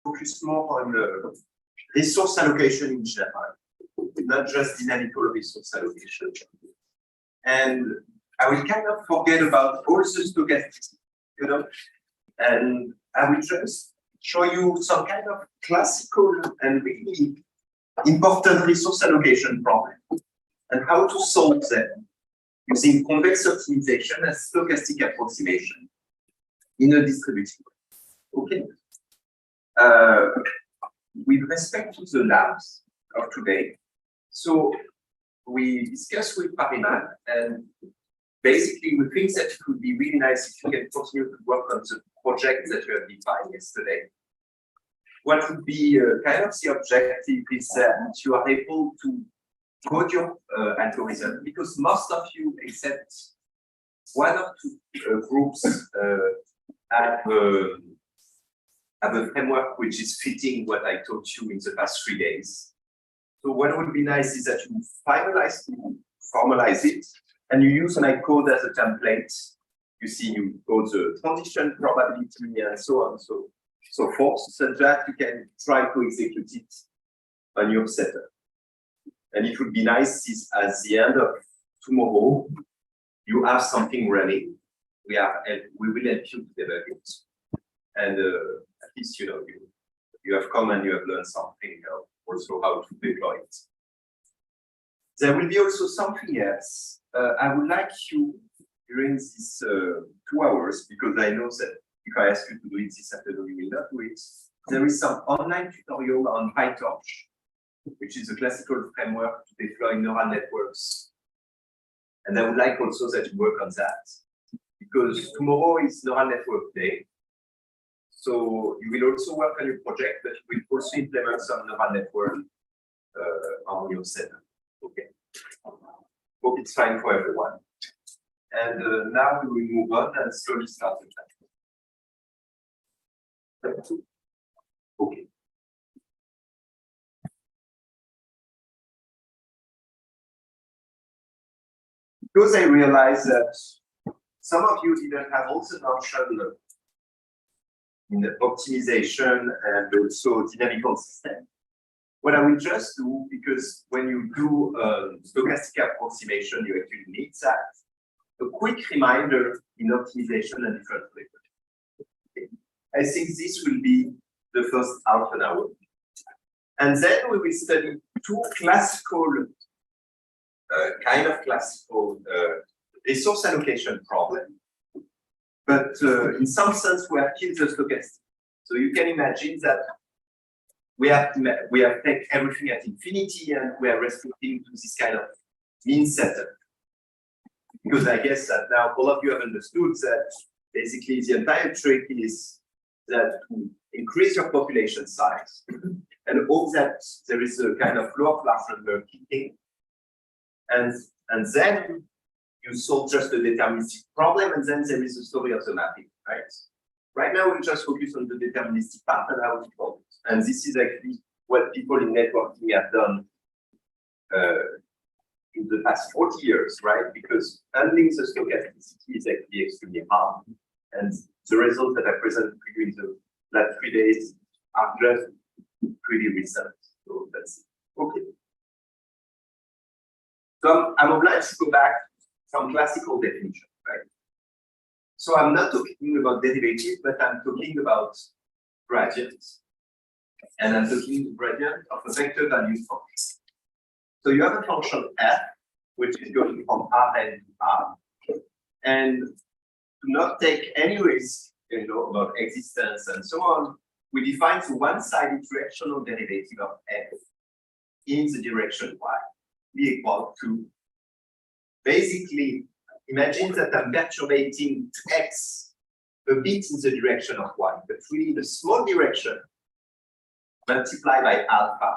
focus more on resource allocation in general, not just dynamical resource allocation. And I will kind of forget about all the stochastics, and I will just show you some kind of classical and really important resource allocation problem and how to solve them using convex optimization and stochastic approximation in a distributed way. Okay. With respect to the labs of today, so we discussed with Pariman, and basically we think that it would be really nice if you can continue to work on the project that you have defined yesterday. What would be kind of the objective is that you are able to code your algorithm, because most of you, except one or two groups, have a framework which is fitting what I taught you in the past 3 days. So what would be nice is that you formalize it, and you use my code as a template. You see, you code the transition probability and so on, so forth, so that you can try to execute it on your setup. And it would be nice if at the end of tomorrow, you have something running. We will help you to develop it. And at least you have come and you have learned something, also how to deploy it. There will be also something else. I would like you during these 2 hours, because I know that if I ask you to do it this afternoon, you will not do it. There is some online tutorial on PyTorch, which is a classical framework to deploy neural networks. And I would like also that you work on that, because tomorrow is neural network day. So you will also work on your project, but you will also implement some neural network on your setup. Okay. Hope it's fine for everyone. And now we will move on and slowly start the class. Okay. Because I realized that some of you didn't have also notion in the optimization and also dynamical system. What I will just do, because when you do stochastic approximation, you actually need that, a quick reminder in optimization and different flavors. Okay. I think this will be the first half an hour. And then we will study two classical, resource allocation problems. But in some sense, we have killed the stochastic. So you can imagine that we have taken everything at infinity, and we are restricting to this kind of mean setup. Because I guess that now all of you have understood that basically the entire trick is that to increase your population size and hope that there is a kind of law of large number kicking, and then you solve just a deterministic problem, and then there is a story of the mapping, right? Right now, we'll just focus on the deterministic part and how to solve it. And this is actually what people in networking have done in the past 40 years, right? Because handling the stochasticity is actually extremely hard. And the results that I presented to you in the last 3 days are just pretty recent. So that's okay. So I'm obliged to go back to some classical definition, right? So I'm not talking about derivatives, but I'm talking about gradients. And I'm talking gradient of a vector value function. So you have a function f, which is going from Rn to R. And to not take any risk, about existence and so on, we define the one-sided directional derivative of f in the direction y be equal to, basically, imagine that I'm perturbating x a bit in the direction of y, but really the small direction multiplied by alpha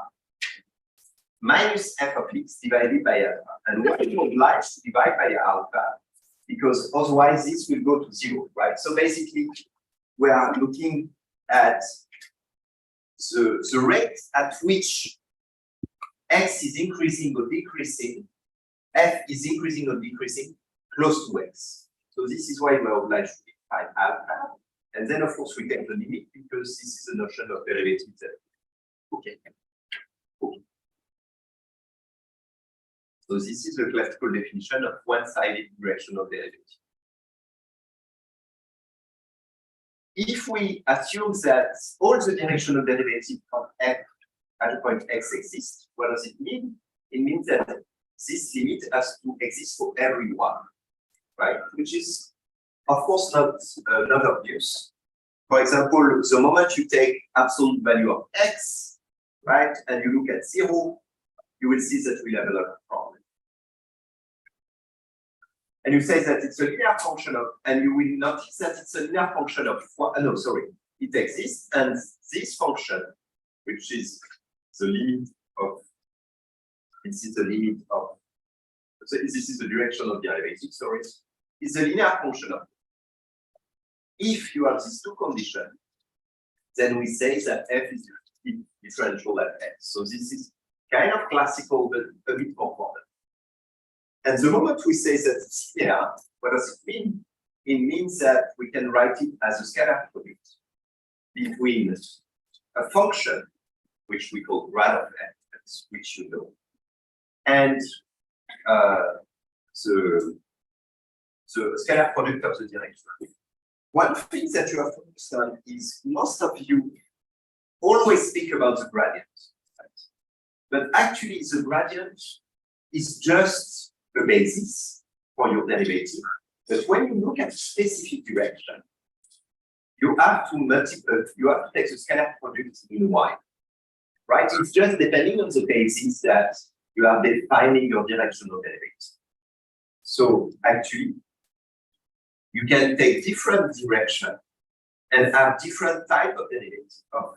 minus f of x divided by alpha. And why are you obliged to divide by alpha? Because otherwise this will go to 0, right? So basically, we are looking at the rate at which x is increasing or decreasing, f is increasing or decreasing close to x. So this is why we are obliged to define alpha. And then, of course, we take the limit, because because this is a notion of derivative Z. Okay. So this is the classical definition of one-sided directional derivative. If we assume that all the directional derivatives of f at a point x exist, what does it mean? It means that this limit has to exist for everyone, right? Which is, of course, not obvious. For example, the moment you take absolute value of x, right, and you look at 0, you will see that we have a lot of problems. And you say that it's a linear function of, and you will notice that it's a linear function of, no, sorry, it exists, and this function, which is the limit of, this is the limit of, so this is the direction of derivative, sorry, is a linear function of. If you have these two conditions, then we say that f is differential at x. So this is kind of classical, but a bit more formal. And the moment we say that it's linear, what does it mean? It means that we can write it as a scalar product between a function, which we call grad of f, which you know, and the scalar product of the direction. One thing that you have to understand is most of you always speak about the gradient, right? But actually the gradient is just the basis for your derivative. But when you look at a specific direction, you have to take the scalar product in y, right? It's just depending on the basis that you are defining your directional derivative. So actually, you can take different direction and have different type of derivatives of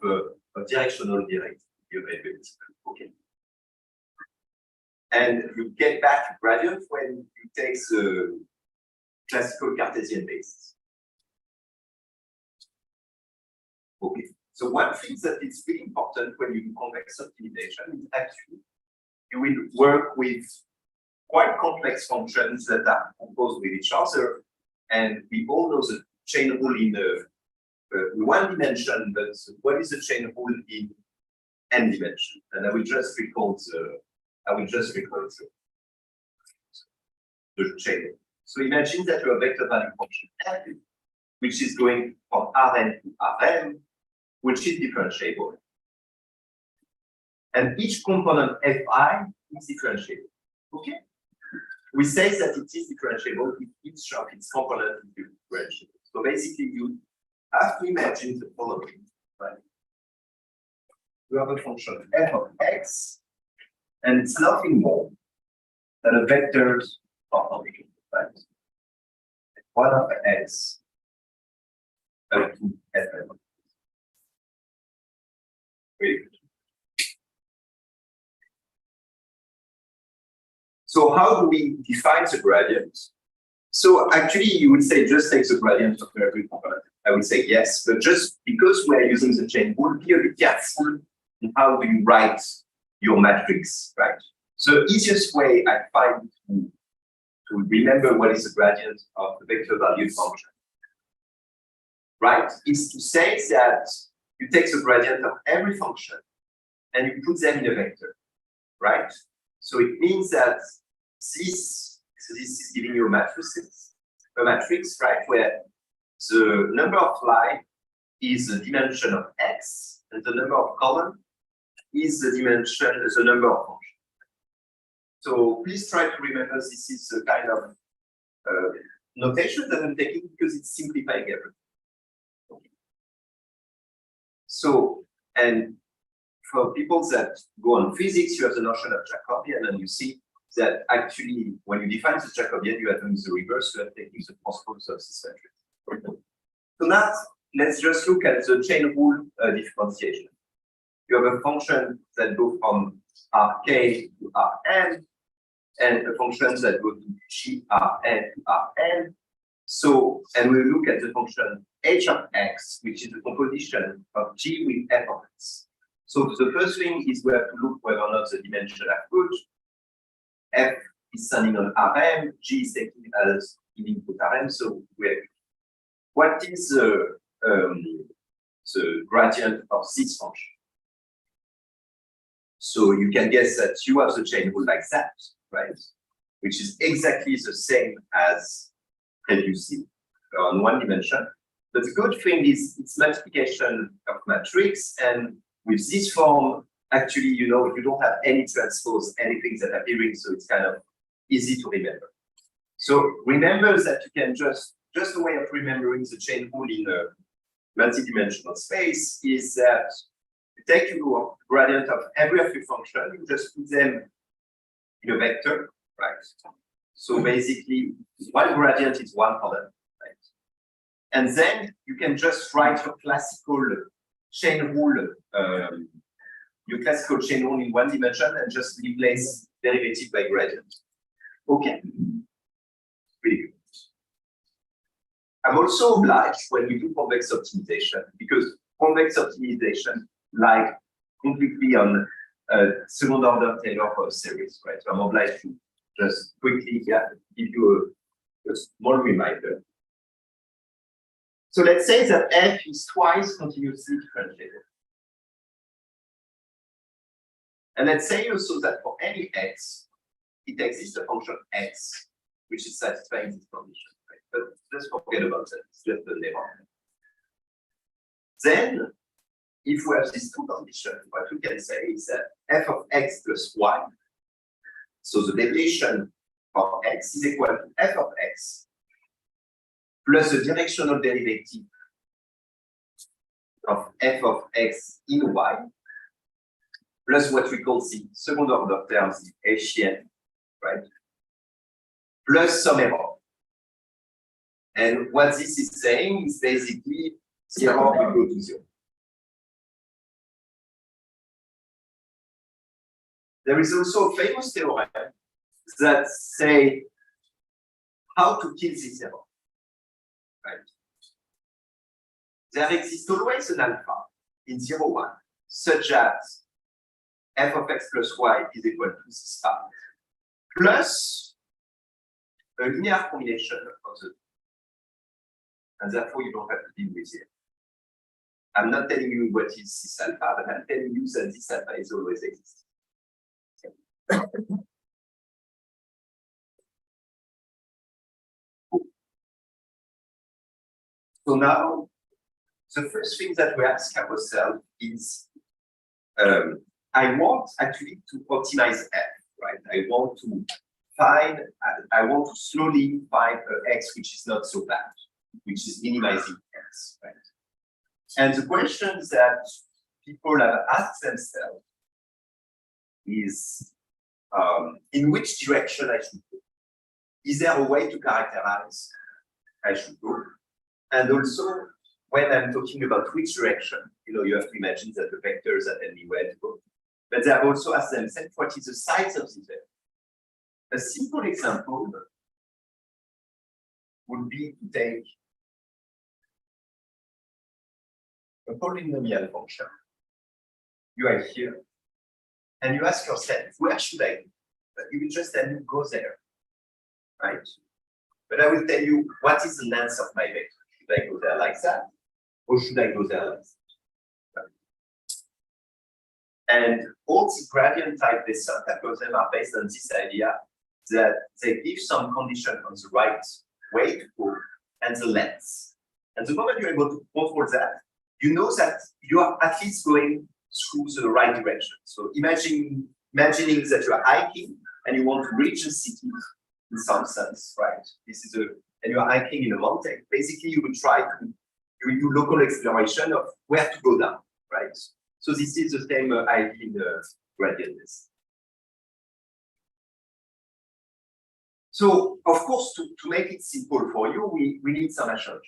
directional derivative. Okay. And you get back to gradient when you take the classical Cartesian basis. Okay. So one thing that is really important when you do convex optimization is actually you will work with quite complex functions that are composed with each other. And we all know the chain rule in one dimension, but what is the chain rule in n dimension? And I will just recall the chain rule. So imagine that you have a vector value function f, which is going from Rn to Rm, which is differentiable. And each component fi is differentiable. Okay? We say that it is differentiable if each of its components is differentiable. So basically, you have to imagine the following, right? You have a function f of x, and it's nothing more than a vector function, right? One of x up to fn. Really good. So how do we define the gradient? So actually, you would say just take the gradient of every component. I would say yes, but just because we are using the chain rule, be a bit careful in how do you write your matrix, right? So the easiest way I find to remember what is the gradient of the vector value function, right, is to say that you take the gradient of every function and you put them in a vector, right? So it means that this is giving you a matrix, right, where the number of lines is the dimension of x, and the number of columns is the number of functions. So please try to remember this is a kind of notation that I'm taking because it's simplifying everything. Okay. So, and for people that go on physics, you have the notion of Jacobian, and you see that actually, when you define the Jacobian, you have to use the reverse, you have taking the transpose of this matrix. So now, let's just look at the chain rule differentiation. You have a function that goes from Rk to Rn, and a function that goes to Grn to Rn. So, and we look at the function h of x, which is the composition of G with f of x. So the first thing is we have to look whether or not the dimension are good. F is standing on Rm, G is taking as in input Rm. So what is the gradient of this function. So you can guess that you have the chain rule like that, right? Which is exactly the same as previously on one dimension. But the good thing is it's multiplication of matrix, and with this form, actually, you don't have any transpose, anything that appearing, so it's kind of easy to remember. So remember that you can just a way of remembering the chain rule in a multi-dimensional space is that you take your gradient of every of your function, you just put them in a vector, right? So basically, one gradient is one column, right? And then you can just write your classical chain rule, in one dimension and just replace derivative by gradient. Okay. Really good. I'm also obliged when we do convex optimization, because convex optimization like completely on second order Taylor series, right? So I'm obliged to just quickly give you a small reminder. So let's say that f is twice continuously differentiated. And let's say also that for any x, it exists a function x, which is satisfying this condition. Right? But just forget about that. It's just the lemma. Then, if we have these two conditions, what we can say is that f of x plus y, so the derivation of x is equal to f of x plus the directional derivative of f of x in y, plus what we call the second order terms, the Hessian, right? Plus some error. And what this is saying is basically the error will go to 0. There is also a famous theorem that say how to kill this error. Right? There exists always an alpha in 0, 1, such as f of x plus y is equal to this part, plus a linear combination of the two. And therefore, you don't have to deal with it. I'm not telling you what is this alpha, but I'm telling you that this alpha is always existing. So now, the first thing that we ask ourselves is, I want actually to optimize f, right? I want to slowly find an x which is not so bad, which is minimizing x, right? And the questions that people have asked themselves is, in which direction I should go? Is there a way to characterize I should go? And also, when I'm talking about which direction, you have to imagine that the vectors are telling me where to go. But they have also asked themselves what is the size of this vector. A simple example would be to take a polynomial function. You are here, and you ask yourself, where should I go? But you will just tell me, go there, right? But I will tell you, what is the length of my vector? Should I go there like that? Or should I go there like that? Right. And all the gradient type descent algorithms are based on this idea that they give some condition on the right way to go and the length. And the moment you're able to control that, you know that you are at least going through the right direction. So imagining that you are hiking and you want to reach a city in some sense, right? And you are hiking in a mountain. Basically, you will do local exploration of where to go down, right? So this is the same idea in the gradient descent. So, of course, to make it simple for you, we need some assumption.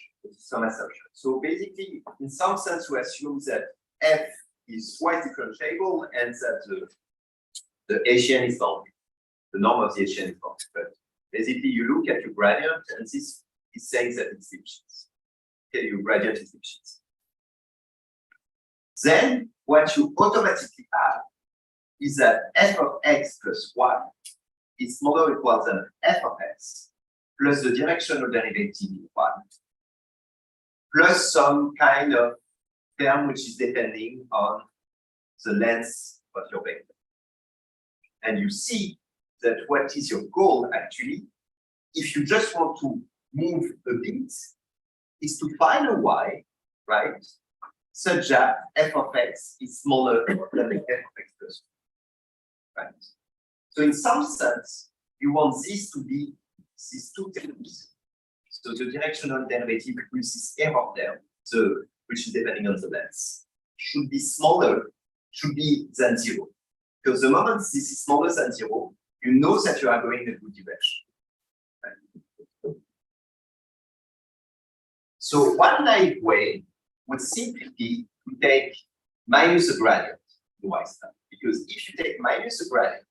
So basically, in some sense, we assume that f is twice differentiable and that the Hessian is bounded. The norm of the Hessian is bounded. But basically, you look at your gradient, and this is saying that it's Lipschitz. Okay, your gradient is Lipschitz. Then, what you automatically add is that f of x plus y is smaller or equal than f of x plus the directional derivative in y plus some kind of term which is depending on the length of your vector. And you see that what is your goal actually, if you just want to move a bit, is to find a y, right, such that f of x is smaller than the f of x plus 1, right? So in some sense, you want this to be these two terms. So the directional derivative with this error there, which is depending on the length, should be smaller, should be than 0. Because the moment this is smaller than 0, you know that you are going in a good direction. Right? So one naive way would simply be to take minus a gradient in y star. Because if you take minus a gradient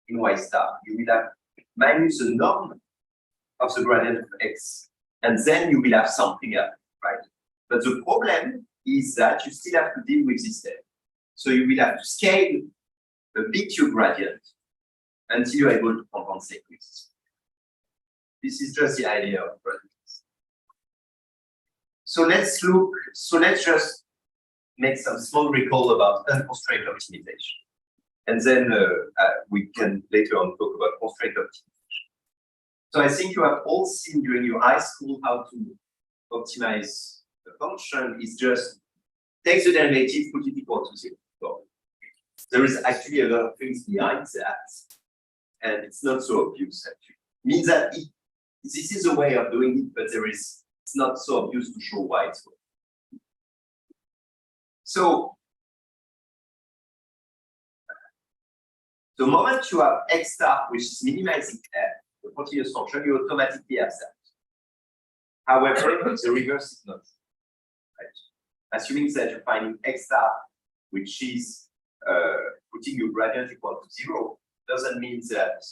in y star, you will have minus the norm of the gradient of x, and then you will have something else, right? But the problem is that you still have to deal with this term. So you will have to scale a bit your gradient until you're able to compensate with this. This is just the idea of gradients. So let's just make some small recall about unconstrained optimization. And then we can later on talk about constraint optimization. So I think you have all seen during your high school how to optimize the function is just take the derivative, put it equal to 0. So there is actually a lot of things behind that, and it's not so obvious actually. It means that this is a way of doing it, but it's not so obvious to show why it's working. So the moment you have x star which is minimizing f, the continuous function, you automatically have that. However, the reverse is not. Right? Assuming that you're finding x star, which is putting your gradient equal to 0, doesn't mean that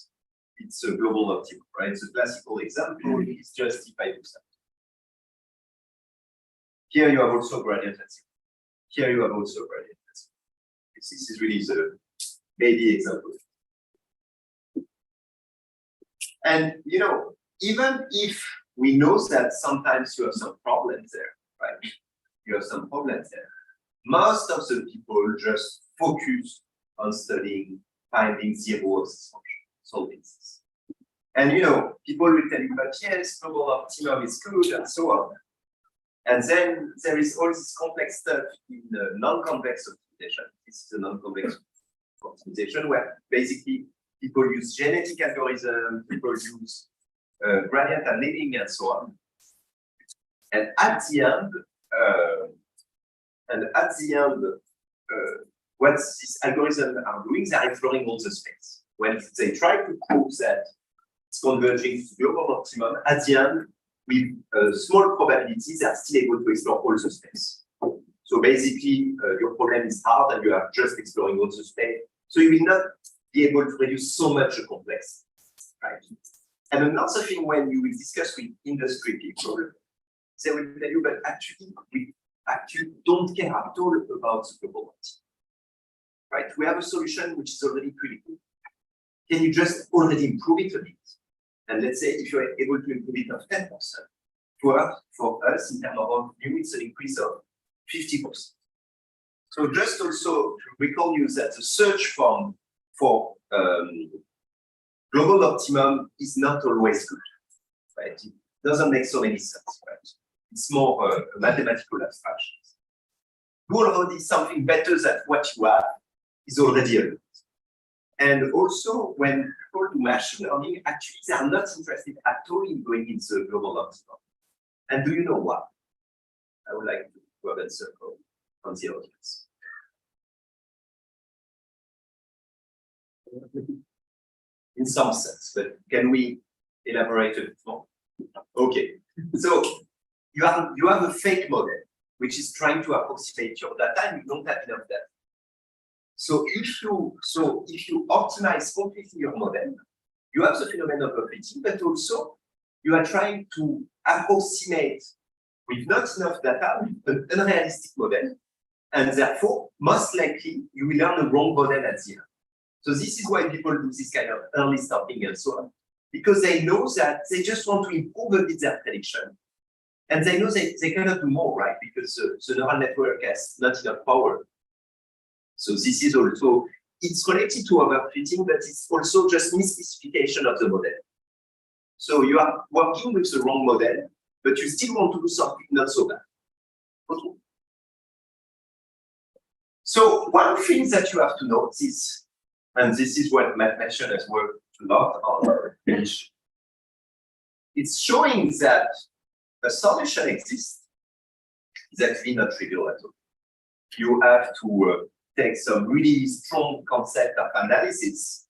it's a global optimum, right? The classical example is just if I do that. Here you have also gradient at 0. Here you have also gradient at 0. This is really the baby example. And you know, even if we know that sometimes you have some problems there, right? You have some problems there. Most of the people just focus on studying finding 0 of this function, solving this. And you know, people will tell you that yes, global optimum is good and so on. And then there is all this complex stuff in non-convex optimization. This is a non-convex optimization where basically people use genetic algorithms, people use gradient annealing and so on. And at the end, what these algorithms are doing, they are exploring all the space. When they try to prove that it's converging to global optimum, at the end, with small probabilities, they are still able to explore all the space. So basically, your problem is hard and you are just exploring all the space. So you will not be able to reduce so much the complexity, right? And another thing, when you will discuss with industry people, they will tell you, but actually, we actually don't care at all about the global optimum, right? We have a solution which is already pretty good. Can you just already improve it a bit? And let's say if you're able to improve it of 10%, for us, in terms of revenue, it's an increase of 50%. So just also to recall you that the search for global optimum is not always good, right? It doesn't make so many sense, right? It's more a mathematical abstraction. Do already something better than what you have is already a lot. And also, when people do machine learning, actually, they are not interested at all in going into the global optimum. And do you know why? I would like to have that circle on the audience. In some sense, but can we elaborate a bit more? Okay, so you have a fake model which is trying to approximate your data, and you don't have enough data. So if you optimize completely your model, you have the phenomenon of overfitting, but also you are trying to approximate with not enough data, with an unrealistic model, and therefore, most likely, you will learn a wrong model at the end. So this is why people do this kind of early starting and so on, because they know that they just want to improve a bit their prediction. And they know they cannot do more, right? Because the neural network has not enough power. So this is also, it's related to overfitting, but it's also just misspecification of the model. So you are working with the wrong model, but you still want to do something not so bad. Okay. So one thing that you have to note is, and this is what Matt mentioned has worked a lot on, it's showing that a solution exists is actually not trivial at all. You have to take some really strong concept of analysis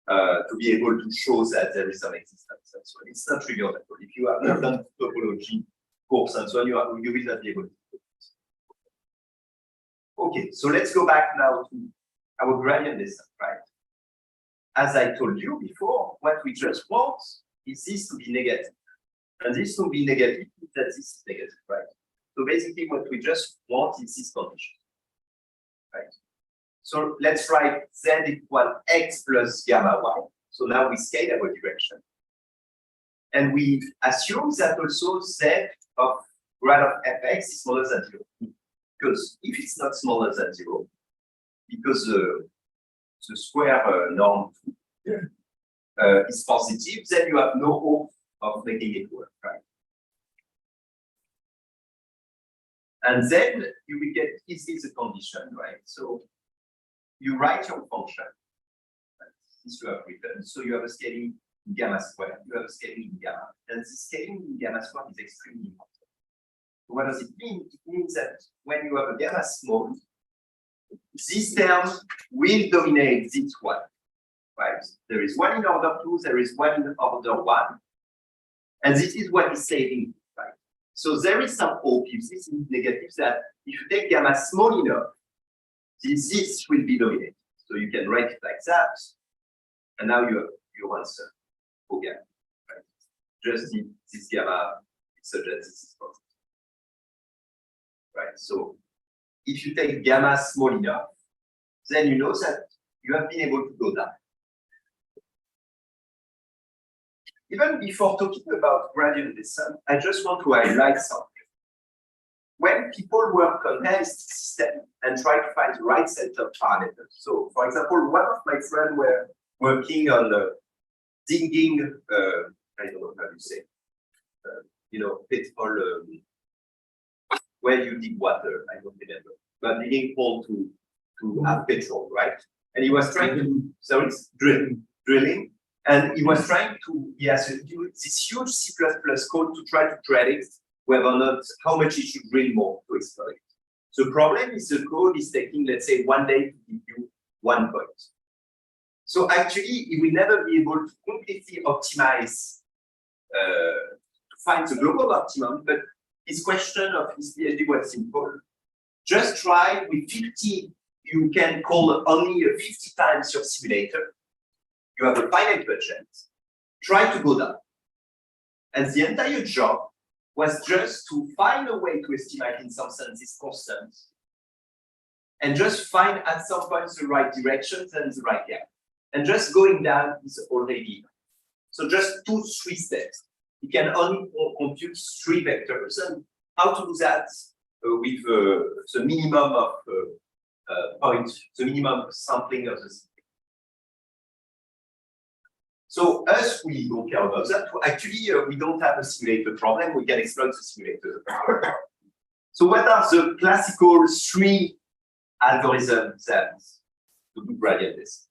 to be able to show that there is some existence. And so it's not trivial at all. If you have not done topology course and so on, you will not be able to do it. Okay, so let's go back now to our gradient descent, right? As I told you before, what we just want is this to be negative. And this to be negative means that this is negative, right? So basically what we just want is this condition, right? So let's write z equal x plus gamma y. So now we scale our direction. And we assume that also z of grad of fx is smaller than 0. Because if it's not smaller than 0, because the square norm is positive, then you have no hope of making it work, right? And then you will get, this is a condition, right? So you write your function. This you have written. So you have a scaling in gamma squared, you have a scaling in gamma. And this scaling in gamma squared is extremely important. So what does it mean? It means that when you have a gamma small, this term will dominate this one, right? There is one in order 2, there is one in order 1. And this is what is saving, right? So there is some hope if this is negative that if you take gamma small enough, this will be dominated. So you can write it like that. And now you have your answer for gamma, right? Just this gamma, it suggests this is positive. Right? So if you take gamma small enough, then you know that you have been able to go down. Even before talking about gradient descent, I just want to highlight something. When people work on heuristic system and try to find the right set of parameters. So, for example, one of my friends were working on digging, I don't know how you say, petrol, where you dig water, I don't remember, but digging hole to have petrol, right? And he was trying to, so it's drilling, and he was trying to, he has this huge C++ code to try to predict whether or not, how much he should drill more to exploit. The problem is the code is taking, let's say, 1 day to give you 1 point. So actually, he will never be able to completely optimize, to find the global optimum, but his question of his PhD was simple. Just try with 50, you can call only 50 times your simulator. You have a finite budget. Try to go down. And the entire job was just to find a way to estimate, in some sense, this constant. And just find at some point the right directions and the right gap. And just going down is already. So just 2-3 steps. You can only compute 3 vectors, and how to do that with the minimum of points, the minimum sampling of the system. So us, we don't care about that. Actually, we don't have a simulator problem. We can exploit the simulator. So what are the classical 3 algorithms that to do gradient descent?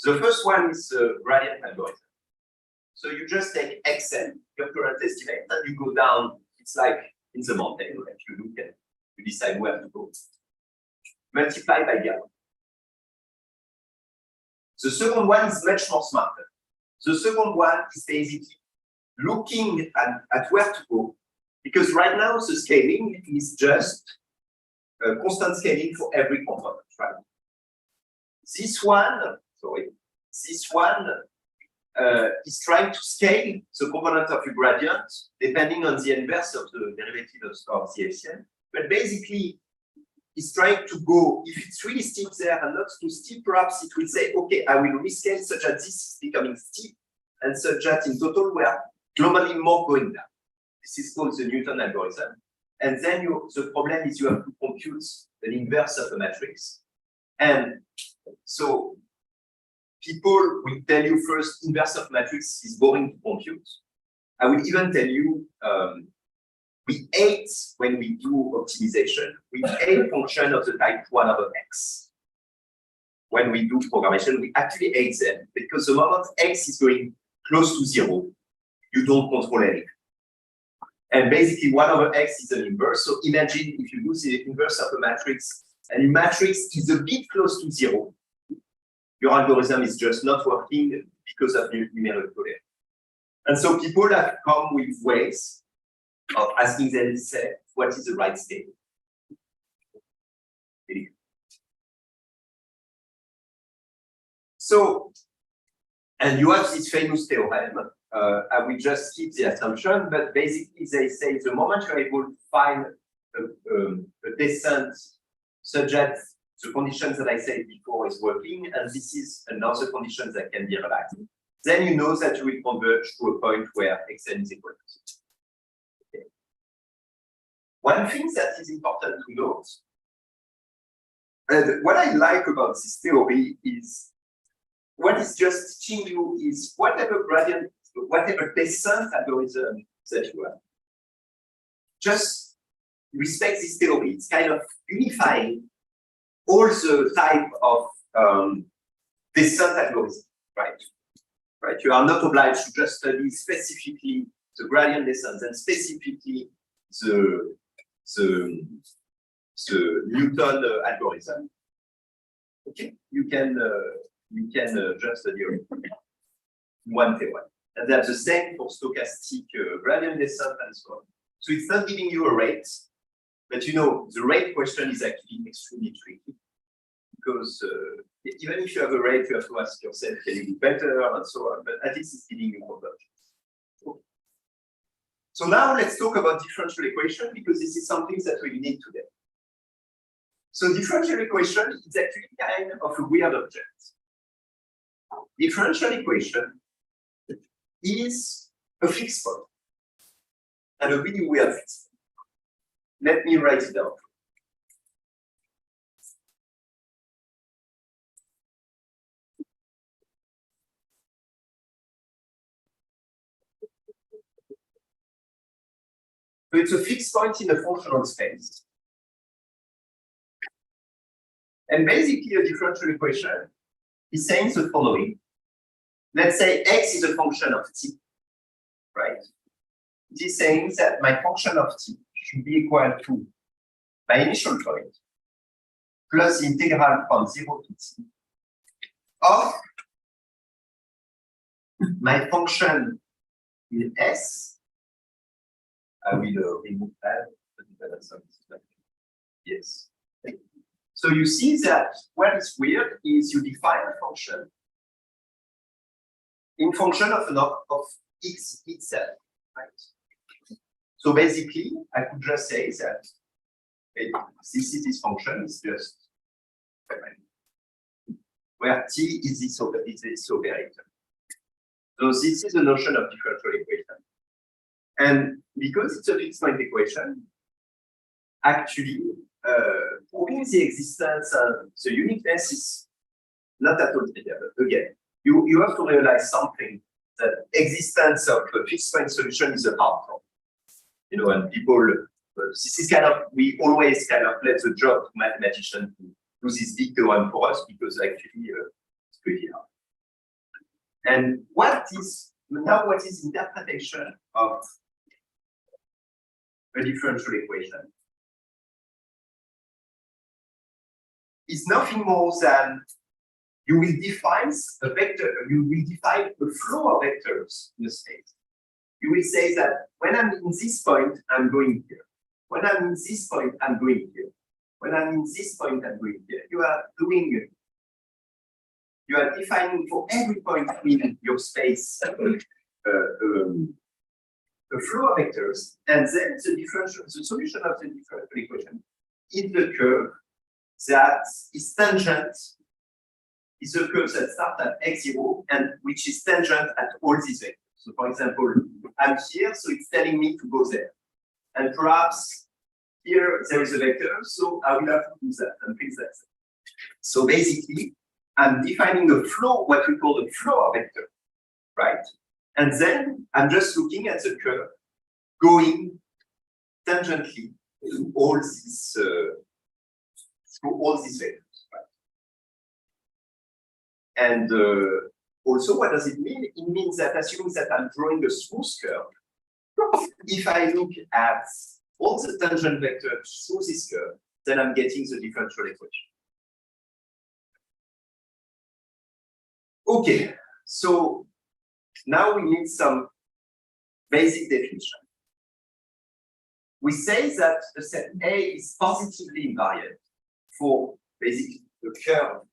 The first one is gradient algorithm. So you just take Xn, your current estimate, and you go down. It's like in the mountain, if you look at, you decide where to go. Multiply by gamma. The second one is much more smarter. The second one is basically looking at where to go, because right now the scaling is just a constant scaling for every component, right? This one is trying to scale the component of your gradient depending on the inverse of the derivative of the FCN. But basically, it's trying to go, if it's really steep there and not too steep, perhaps it will say, okay, I will rescale such that this is becoming steep and such that in total we are globally more going down. This is called the Newton algorithm. And then the problem is you have to compute an inverse of a matrix. And so people will tell you first, inverse of matrix is boring to compute. I will even tell you, we hate when we do optimization, we hate function of the type 1 over x. When we do programmation, we actually hate them because the moment x is going close to 0, you don't control anything. And basically 1 over x is an inverse. So imagine if you do the inverse of a matrix, and the matrix is a bit close to 0, your algorithm is just not working because of numerical error. And so people have come with ways of asking themselves what is the right state. So, and you have this famous theorem. I will just keep the assumption, but basically they say the moment you're able to find a descent such that the conditions that I said before is working, and this is another condition that can be realized, then you know that you will converge to a point where xn is equal to 0. Okay. One thing that is important to note, and what I like about this theory is, what it's just teaching you is whatever gradient, whatever descent algorithm that you have, just respect this theory. It's kind of unifying all the type of descent algorithm, right? Right? You are not obliged to just study specifically the gradient descent and specifically the Newton algorithm. Okay, you can just study one theorem, and that's the same for stochastic gradient descent and so on. So it's not giving you a rate, but you know the rate question is actually extremely tricky because even if you have a rate, you have to ask yourself, can you do better and so on. But at least it's giving you convergence. Okay. So now let's talk about differential equation because this is something that we need today. So differential equation is actually kind of a weird object. Differential equation is a fixed point and a really weird fixed point. Let me write it down. So it's a fixed point in a functional space. And basically a differential equation is saying the following. Let's say x is a function of t, right? It is saying that my function of t should be equal to my initial point plus the integral from 0 to t of my function in S. I will remove that. Yes. So you see that what is weird is you define a function in function of x itself, right? So basically, I could just say that this function is just where t is this operator. So this is the notion of differential equation. And because it's a fixed point equation, actually, proving the existence of the uniqueness is not at all trivial. Again, you have to realize something, that existence of a fixed point solution is a hard problem. You know, and people, this is kind of, we always kind of let the job to mathematicians to do this big theorem for us because actually it's pretty hard. And what is interpretation of a differential equation? Is nothing more than you will define a vector, you will define a flow of vectors in a space. You will say that when I'm in this point, I'm going here. When I'm in this point, I'm going here. When I'm in this point, I'm going here. You are defining for every point in your space a flow of vectors, and then the solution of the differential equation is the curve that is tangent, is a curve that starts at x0 and which is tangent at all these vectors. So for example, I'm here, so it's telling me to go there. And perhaps here there is a vector, so I will have to do that and things like that. So basically, I'm defining a flow, what we call a flow vector, right? And then I'm just looking at the curve going tangentially to all these vectors, right? And also, what does it mean? It means that assuming that I'm drawing a smooth curve, if I look at all the tangent vectors through this curve, then I'm getting the differential equation. Okay, so now we need some basic definition. We say that the set A is positively invariant for basically the curve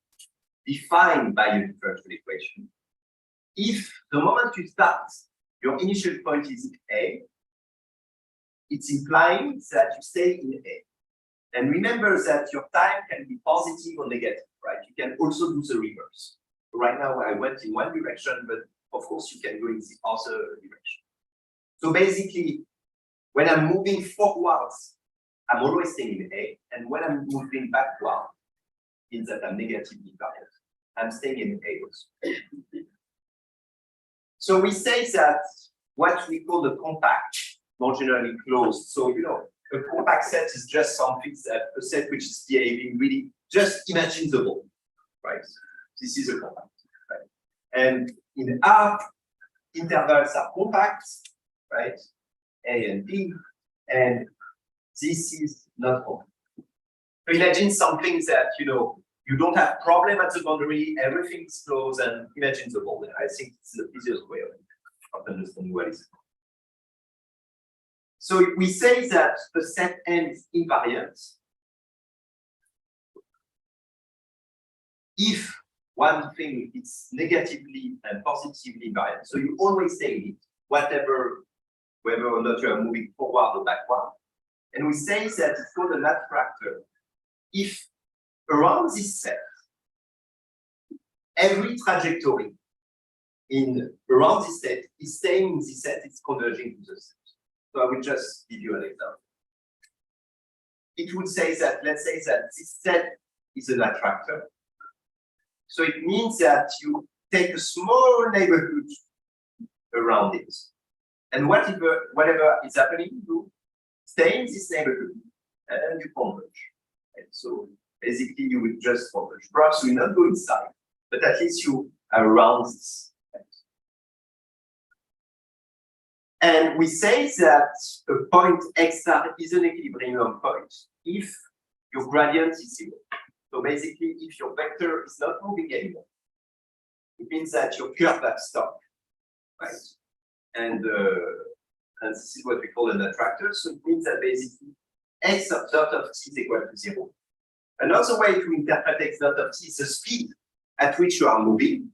defined by a differential equation. If the moment you start, your initial point is in A, it's implying that you stay in A. And remember that your time can be positive or negative, right? You can also do the reverse. Right now, I went in one direction, but of course, you can go in the other direction. So basically, when I'm moving forwards, I'm always staying in A. And when I'm moving backward, means that I'm negatively invariant. I'm staying in A also. So we say that what we call the compact, more generally closed. So, you know, a compact set is just something that a set which is behaving really just imagine the ball, right? This is a compact, right? And in R, intervals are compact, right? A and B, and this is not compact. So imagine something that, you know, you don't have problem at the boundary, everything is closed, and imagine the ball. I think it's the easiest way of understanding what is. So we say that the set N is invariant if one thing is negatively and positively invariant. So you always say it, whatever, whether or not you are moving forward or backward. And we say that it's called an attractor if around this set, every trajectory around this set is staying in this set, it's converging to the set. So I will just give you an example. It would say that, let's say that this set is an attractor. So it means that you take a small neighborhood around it. And whatever is happening, you stay in this neighborhood and you converge. And so basically you will just converge. Perhaps you will not go inside, but at least you are around this. And we say that a point x star is an equilibrium point if your gradient is zero. So basically, if your vector is not moving anymore, it means that your curve has stopped, right? And this is what we call an attractor. So it means that basically x dot of t is equal to zero. Another way to interpret x dot of t is the speed at which you are moving.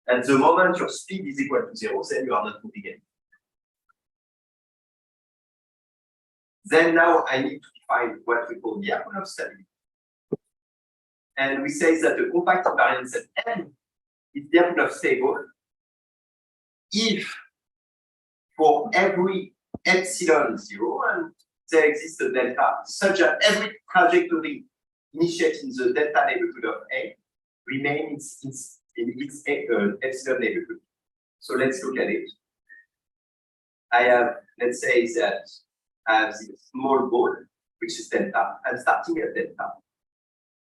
And the moment your speed is equal to zero, then you are not moving anymore. Then now I need to define what we call the diagonal stability. And we say that the compact invariant set N is diagonal stable if for every epsilon 0, and there exists a delta, such that every trajectory initiated in the delta neighborhood of A remains in its epsilon neighborhood. So let's look at it. I have, let's say that I have this small ball, which is delta. I'm starting at delta.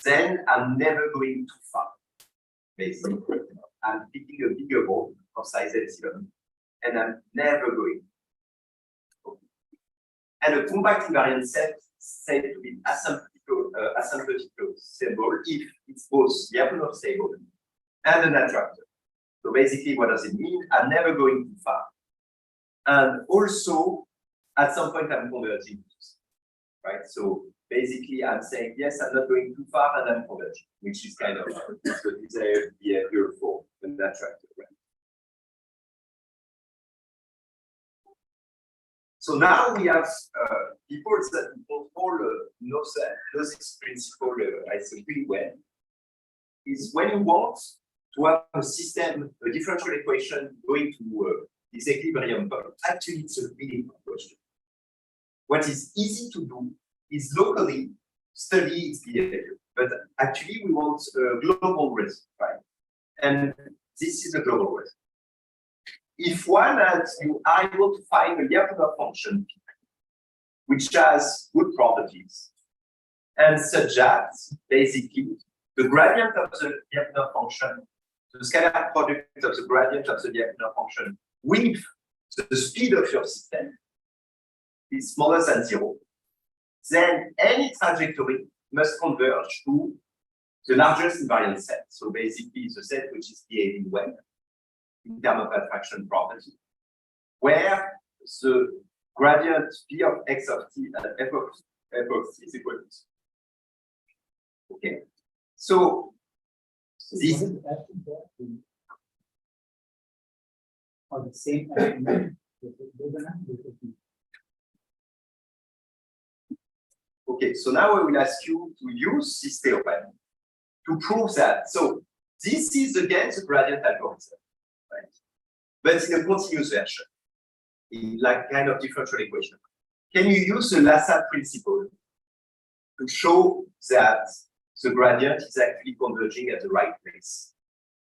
Then I'm never going too far. Basically, I'm picking a bigger ball of size epsilon, and I'm never going. And a compact invariant set said to be asymptotical stable if it's both diagonal stable and an attractor. So basically, what does it mean? I'm never going too far. And also, at some point, I'm converging, right? So basically, I'm saying, yes, I'm not going too far, and I'm converging, which is kind of the desired behavior for an attractor, right? So now we have people that control know this principle, I think, really well. Is when you want to have a system, a differential equation going to this equilibrium point, actually it's a really good question. What is easy to do is locally study its behavior, but actually we want a global result, right? And this is a global result. If you are able to find a Lyapunov function which has good properties, and such that basically the gradient of the Lyapunov function, the scalar product of the gradient of the Lyapunov function with the speed of your system is smaller than 0, then any trajectory must converge to the largest invariant set. So basically the set which is behaving well in terms of attraction property, where the gradient v of x of t and f of t is equal to 0. Okay, so this or the same okay, so now I will ask you to use this theorem to prove that. So this is again the gradient algorithm, right? But in a continuous version, in like kind of differential equation. Can you use the Lassa principle to show that the gradient is actually converging at the right place?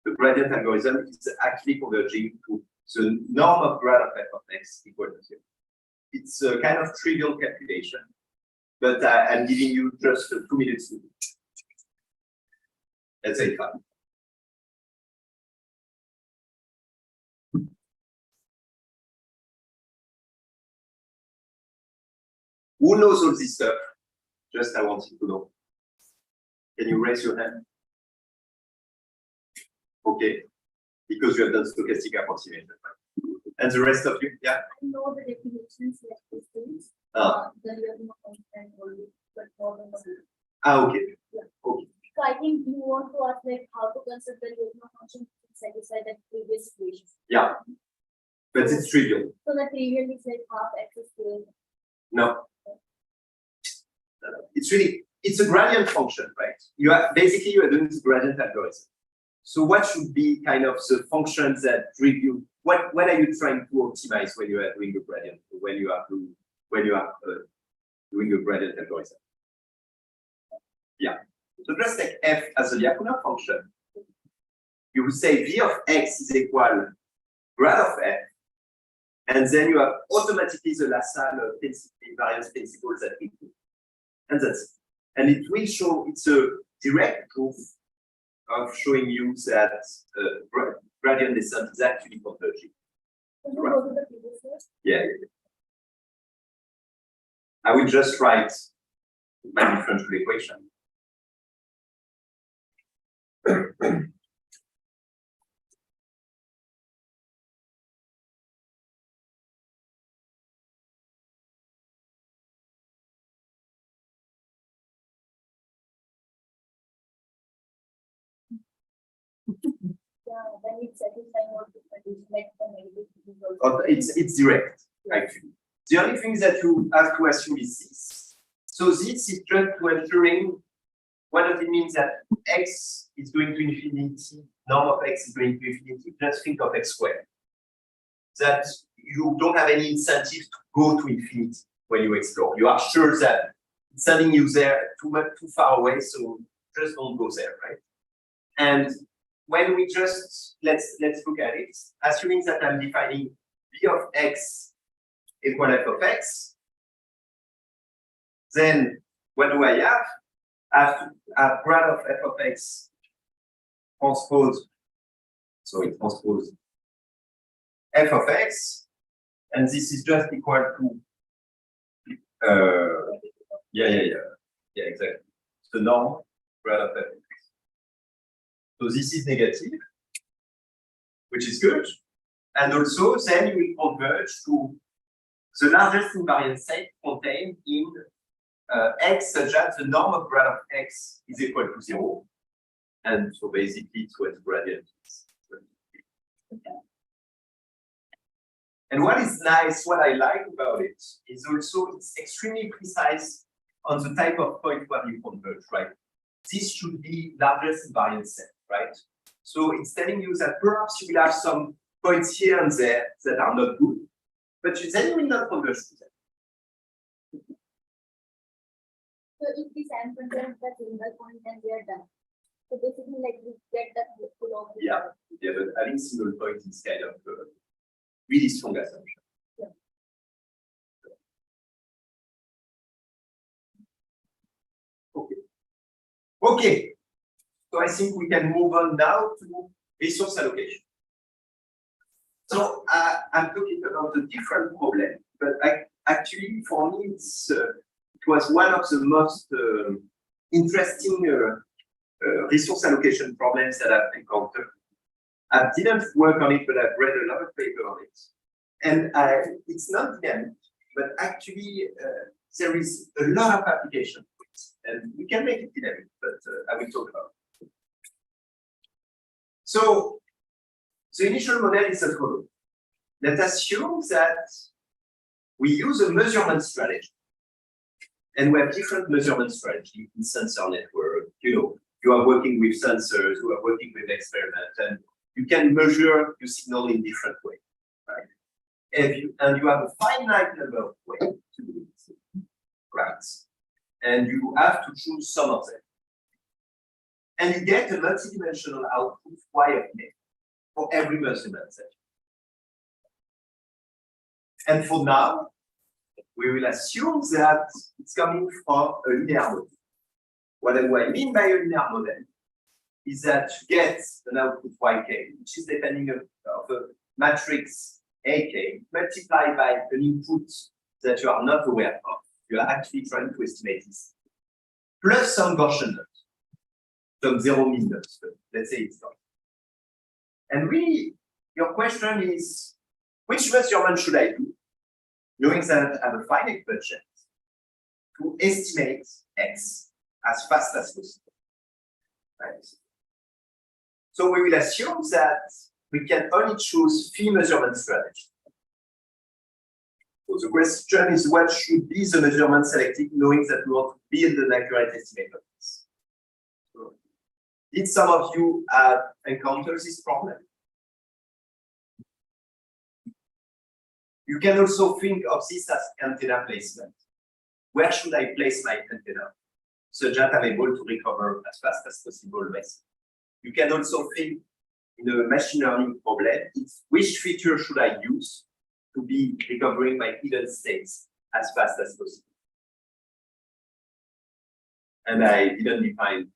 The gradient algorithm is actually converging to the norm of grad of f of x equal to 0. It's a kind of trivial calculation, but I'm giving you just 2 minutes to do it. Let's say fun. Who knows all this stuff? Just I want you to know. Can you raise your hand? Okay, because you have done stochastic approximation. And the rest of you, yeah? I know the definitions like these things. The Lyapunov constant only, but more than Okay. Yeah. Okay. So I think you want to ask like how to consider the Lyapunov function to satisfy that previous equation. Yeah. But it's trivial. So the trivial is like half x squared. No. It's a gradient function, right? You are basically you are doing this gradient algorithm. So what should be kind of the functions that drive you? What are you trying to optimize when you are doing a gradient? When you are doing a gradient algorithm? Yeah. So just take f as a Lyapunov function. You would say v of x is equal grad of f, and then you have automatically the Lassal invariance principles that we do. And that's it. And it will show, it's a direct proof of showing you that gradient descent is actually converging. Can you go to the previous one? Yeah. I will just write my differential equation. Yeah, then it's satisfying what the condition like the negative is Oh, it's direct, actually. The only thing that you have to assume is this. So this is just to ensuring what does it mean that x is going to infinity, norm of x is going to infinity, just think of x squared. That you don't have any incentive to go to infinity when you explore. You are sure that it's sending you there too far away, so just don't go there, right? And when we just let's look at it, assuming that I'm defining v of x equal f of x, then what do I have? I have to have grad of f of x transpose, so it transpose f of x, and this is just equal to yeah, exactly. It's the norm grad of f of x. So this is negative, which is good. And also then you will converge to the largest invariant set contained in x such that the norm of grad of x is equal to 0. And so basically it's what the gradient is. And what is nice, what I like about it is also it's extremely precise on the type of point where you converge, right? This should be largest invariant set, right? So it's telling you that perhaps you will have some points here and there that are not good, but then you will not converge to them. So if we send contains the single point, then we are done. So basically, like we get the full of. Yeah, but having single point is kind of really strong assumption. Yeah. Okay. So I think we can move on now to resource allocation. So I'm talking about a different problem, but actually for me it was one of the most interesting resource allocation problems that I've encountered. I didn't work on it, but I've read a lot of paper on it. And it's not dynamic, but actually there is a lot of application for it. And we can make it dynamic, but I will talk about it. So the initial model is as follows. Let's assume that we use a measurement strategy. And we have different measurement strategies in sensor network. You are working with sensors, you are working with experiments, and you can measure your signal in different ways. Right? And you have a finite number of ways to do it. Right? And you have to choose some of them. And you get a multidimensional output Y of K for every measurement set. And for now, we will assume that it's coming from a linear model. What do I mean by a linear model is that you get an output YK, which is depending of a matrix AK multiplied by an input that you are not aware of. You are actually trying to estimate this. Plus some Gaussian nodes, some zero mean nodes, but let's say it's not. And really, your question is, which measurement should I do, knowing that I have a finite budget, to estimate X as fast as possible? Right? So we will assume that we can only choose three measurement strategies. So the question is, what should be the measurement selected, knowing that we want to build an accurate estimate of this? So, did some of you encounter this problem? You can also think of this as antenna placement. Where should I place my antenna so that I'm able to recover as fast as possible message? You can also think in a machine learning problem, it's which feature should I use to be recovering my hidden states as fast as possible? And I didn't define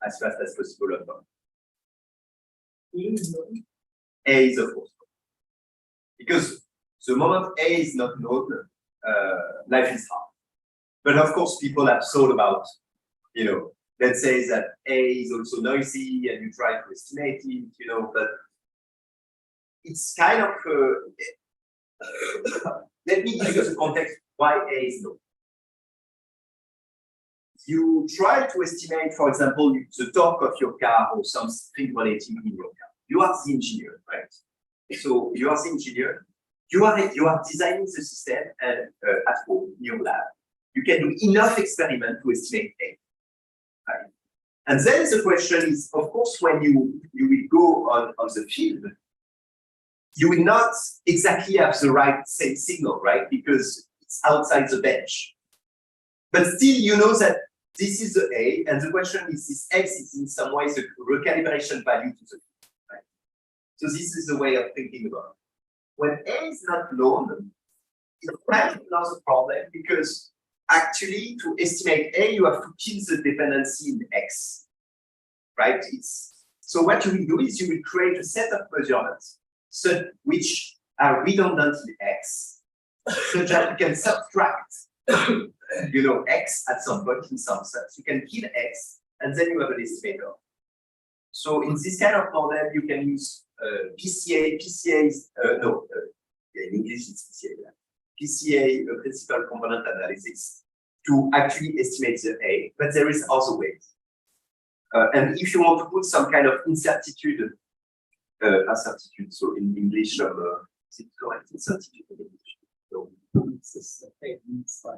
as fast as possible at all. A is a false. Because the moment A is not known, life is hard. But of course, people have thought about, let's say that A is also noisy and you try to estimate it, but it's kind of, let me give you the context why A is known. You try to estimate, for example, the torque of your car or something related in your car. You are the engineer, right? So you are the engineer. You are designing the system and at home in your lab. You can do enough experiment to estimate A. Right? And then the question is, of course, when you will go on the field, you will not exactly have the right same signal, right? Because it's outside the bench. But still, you know that this is the A, and the question is, this X is in some ways a recalibration value to the field, right? So this is the way of thinking about it. When A is not known, it's kind of another problem because actually to estimate A, you have to kill the dependency in X, right? So what you will do is you will create a set of measurements which are redundant in X, such that you can subtract, X at some point in some sense. You can kill X, and then you have an estimator. So in this kind of model, you can use PCA. PCA is in English it's PCA. PCA, principal component analysis, to actually estimate the A. But there is other ways. And if you want to put some kind of incertitude, so in English, is it correct? Incertitude in English. So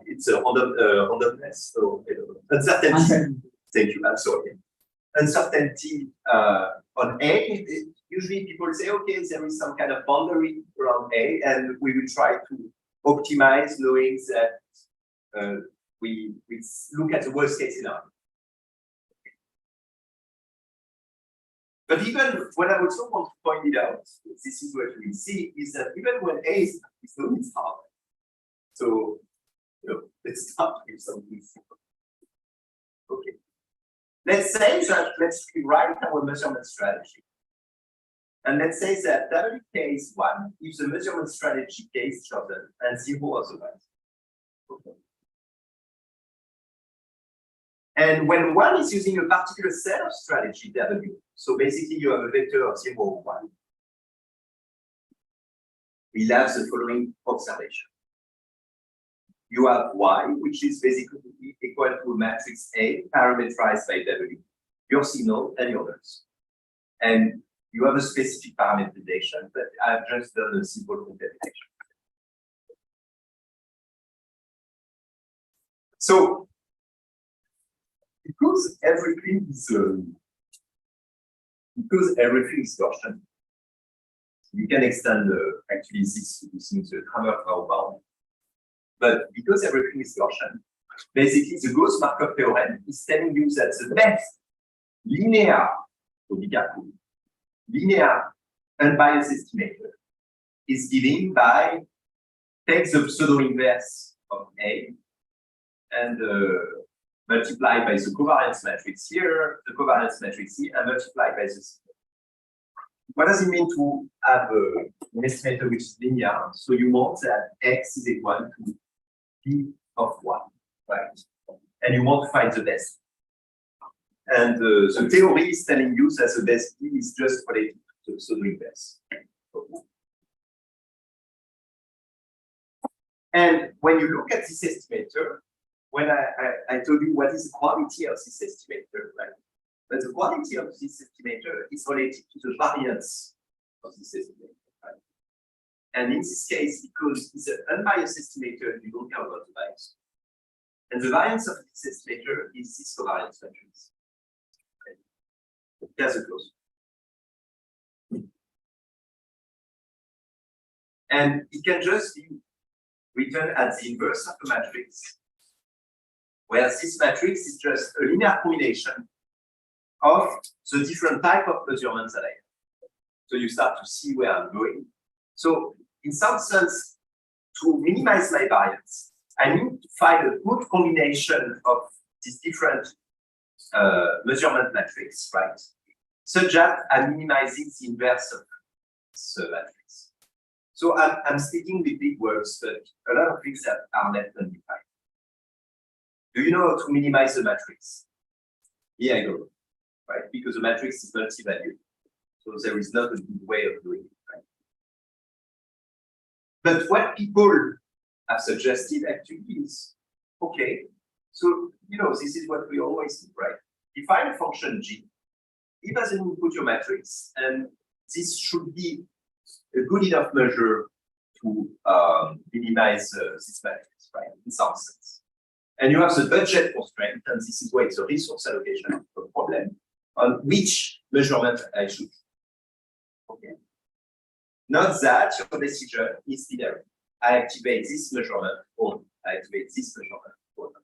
it's a randomness. So uncertainty. Thank you. I'm sorry. Uncertainty on A. usually people say, okay, there is some kind of boundary around A, and we will try to optimize, knowing that we look at the worst case scenario. But even what I also want to point it out, this is what we see, is that even when A is known, it's hard. So, let's start with something simple. Okay. Let's say that, let's rewrite our measurement strategy. And let's say that WK is 1 if the measurement strategy K is chosen and 0 otherwise. Okay. And when 1 is using a particular set of strategy W, so basically you have a vector of 0 or 1, we'll have the following observation. You have Y, which is basically equal to a matrix A parameterized by W, your signal and yours. And you have a specific parameterization, but I've just done a simple computation. So, because everything is Gaussian, you can extend actually this using the Kramer-Rao bound. But because everything is Gaussian, basically the Gauss-Markov theorem is telling you that the best linear unbiased estimator is given by take the pseudo inverse of A and multiply by the covariance matrix here, the covariance matrix here, and multiply by this. What does it mean to have an estimator which is linear? So you want that X is equal to P of 1, right? And you want to find the best. And the theory is telling you that the best P is just related to the pseudo inverse. And when you look at this estimator, when I told you what is the quality of this estimator, right? But the quality of this estimator is related to the variance of this estimator, right? And in this case, because it's an unbiased estimator, you don't care about the bias. And the variance of this estimator is this covariance matrix. Okay. There's a close. And it can just be written as the inverse of a matrix, where this matrix is just a linear combination of the different type of measurements that I have. So you start to see where I'm going. So in some sense, to minimize my variance, I need to find a good combination of these different measurement matrix, right? Such that I'm minimizing the inverse of this matrix. So I'm speaking with big words, but a lot of things that are left undefined. Do you know how to minimize the matrix? Here I go, right? Because the matrix is multi-valued. So there is not a good way of doing it, right? But what people have suggested actually is, okay, so, this is what we always do, right? Define a function G, give as an input your matrix, and this should be a good enough measure to minimize this matrix, right? In some sense. And you have the budget constraint, and this is where it's a resource allocation problem on which measurement I should. Okay. Not that your decision is binary. I activate this measurement or I activate this measurement or not.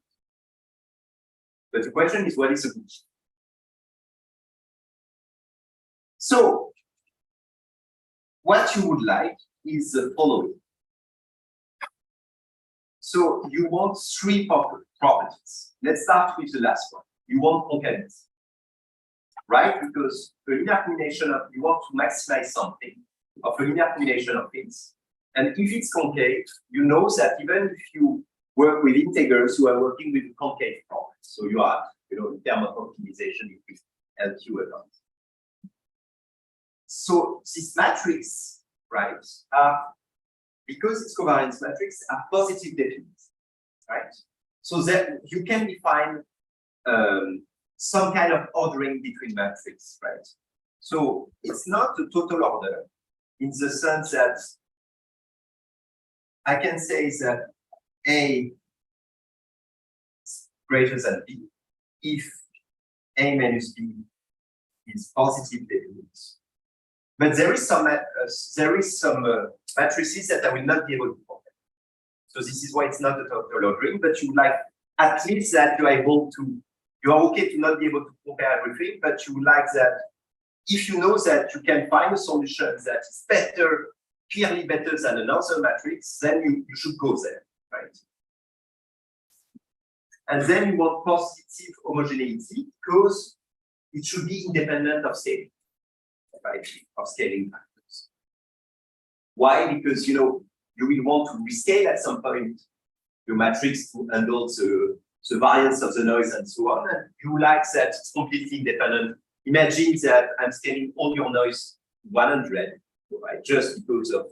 But the question is, what is the good? So, what you would like is the following. So you want 3 properties. Let's start with the last one. You want concavity, right? Because a linear combination of, you want to maximize something of a linear combination of things. And if it's concave, you know that even if you work with integers, you are working with concave properties. So you are, in terms of optimization, it will help you a lot. So this matrix, right, because it's covariance matrix, are positive definite, right? So that you can define some kind of ordering between matrices, right? So it's not a total order in the sense that I can say that A is greater than B if A minus B is positive definite But there is some matrices that I will not be able to compare. So this is why it's not a total ordering, but you would like at least that you are able to, you are okay to not be able to compare everything, but you would like that if you know that you can find a solution that is better, clearly better than another matrix, then you should go there, right? And then you want positive homogeneity because it should be independent of scaling, right? Of scaling factors. Why? Because you will want to rescale at some point your matrix to handle the variance of the noise and so on. And you like that it's completely independent. Imagine that I'm scaling all your noise 100, right? Just because of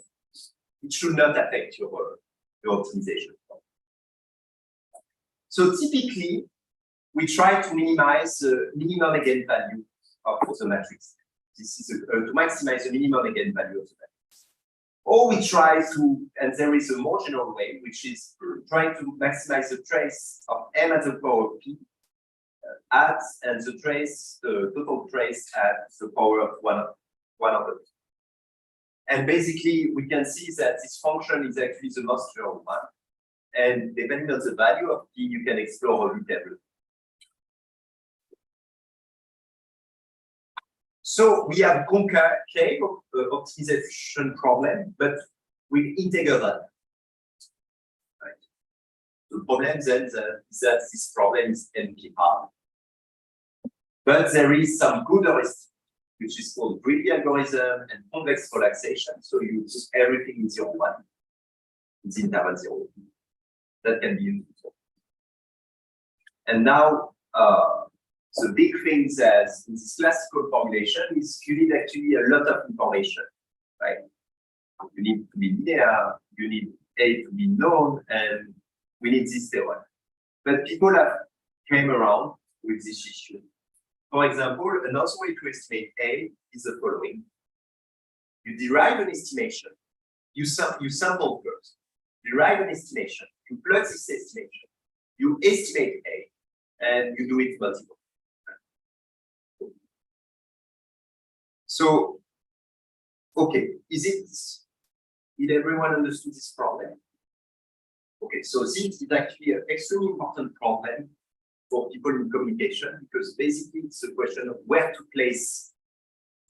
it should not affect your optimization. So typically, we try to minimize the minimum eigenvalue of the matrix. This is to maximize the minimum eigenvalue of the matrix. Or we try to, and there is a more general way, which is trying to maximize the trace of m at the power of p and the total trace at the power of one of them. And basically, we can see that this function is actually the most general one. And depending on the value of p, you can explore a little. So we have concave optimization problem, but with integral. Right. The problem then is that this problem is NP hard. But there is some good heuristic, which is called greedy algorithm and convex relaxation. So you put everything in 0, 1, in the interval 0. That can be useful. And now, the big thing that in this classical formulation is you need actually a lot of information, right? You need to be linear, you need A to be known, and we need this theorem. But people have came around with this issue. For example, another way to estimate A is the following. You derive an estimation, you sample first, derive an estimation, you plug this estimation, you estimate A, and you do it multiple. So, okay, did everyone understood this problem? Okay, so this is actually an extremely important problem for people in communication because basically it's a question of where to place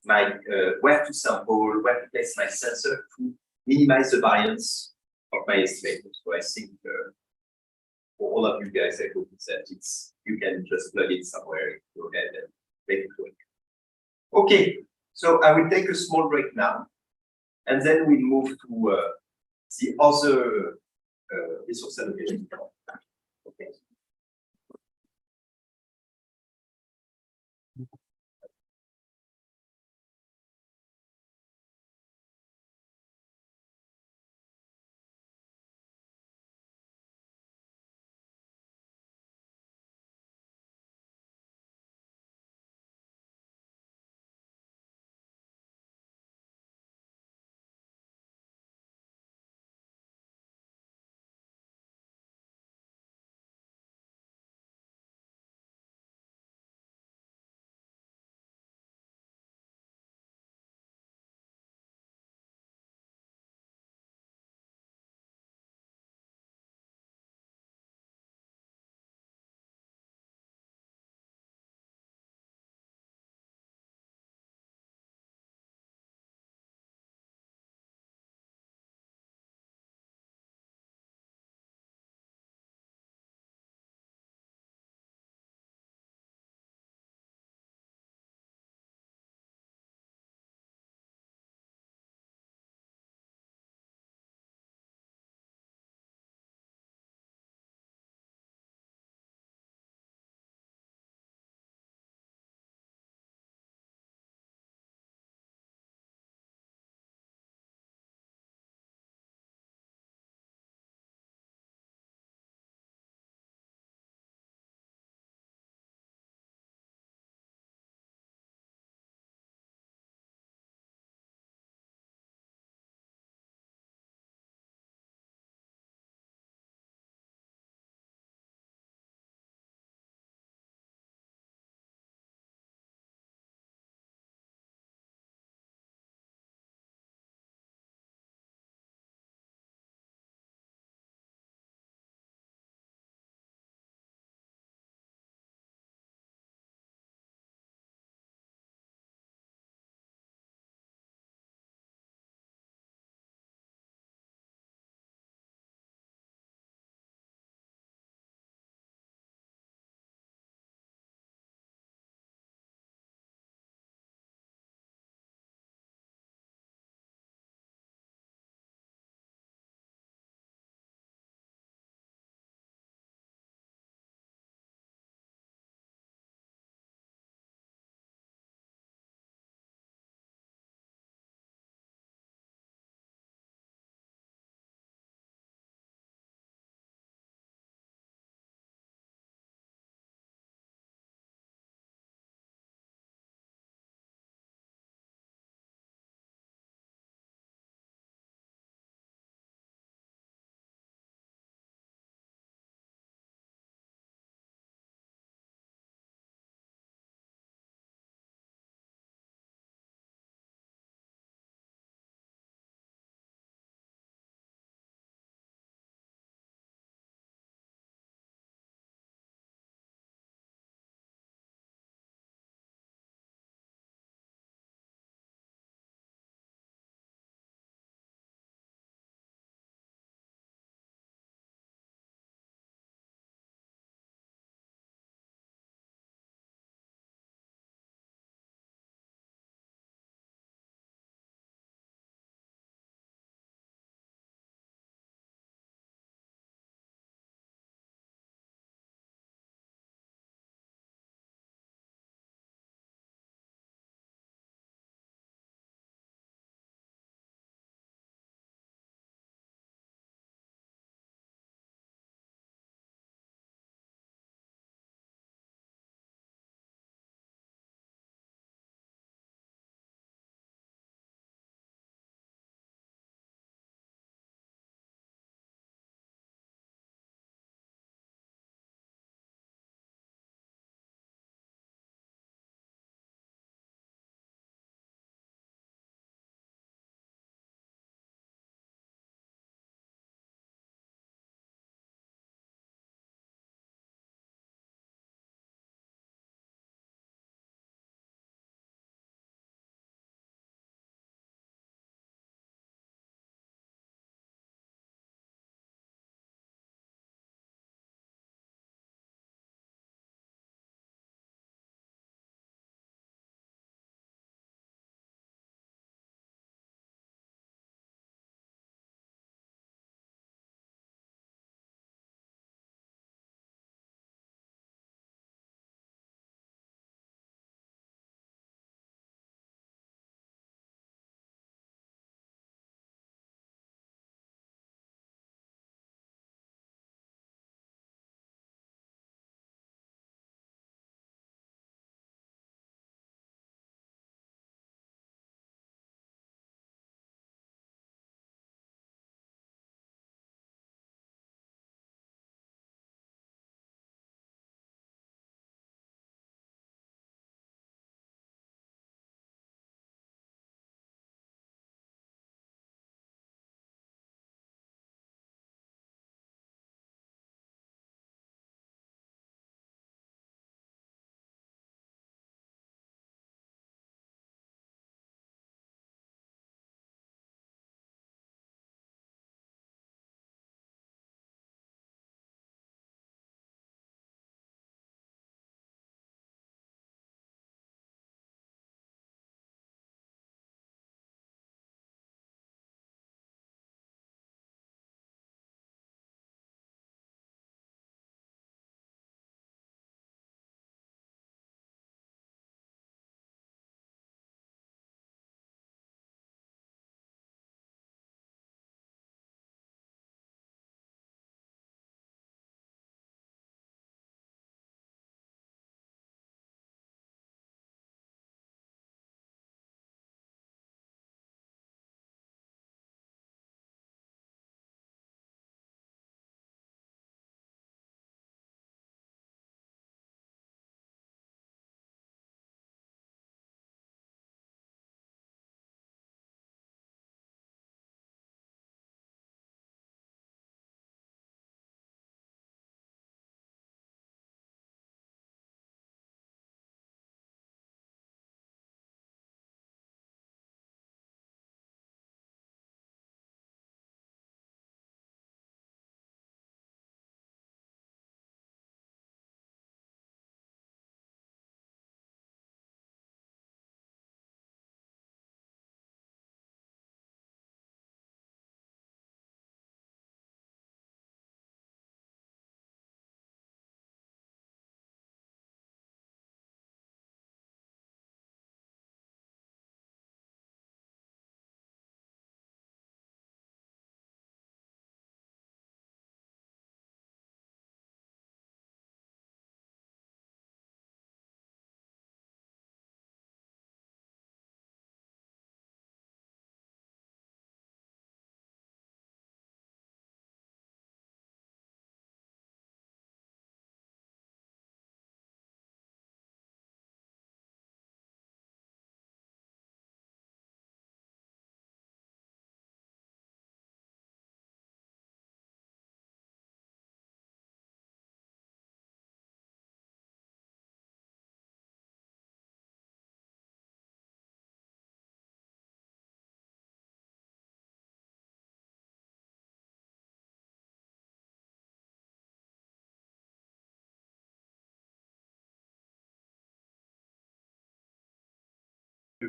my, where to sample, where to place my sensor to minimize the variance of my estimate. So I think for all of you guys, I hope that you can just plug it somewhere in your head and make it work. Okay, so I will take a small break now, and then we move to the other resource allocation. Okay.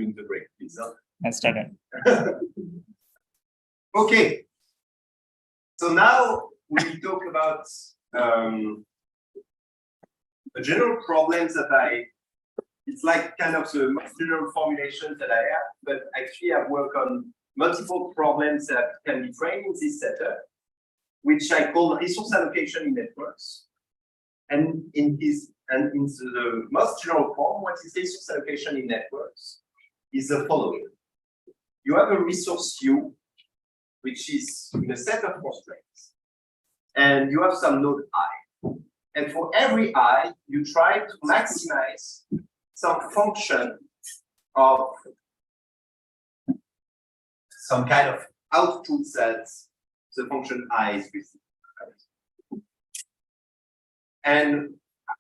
during the break, please. I started. Okay. So now we talk about the general problems that it's like kind of the most general formulation that I have, but actually I've worked on multiple problems that can be framed in this setup, which I call resource allocation in networks. And in the most general form, what is resource allocation in networks is the following. You have a resource U, which is in a set of constraints, and you have some node I. And for every I, you try to maximize some function of some kind of output that the function I is receiving. And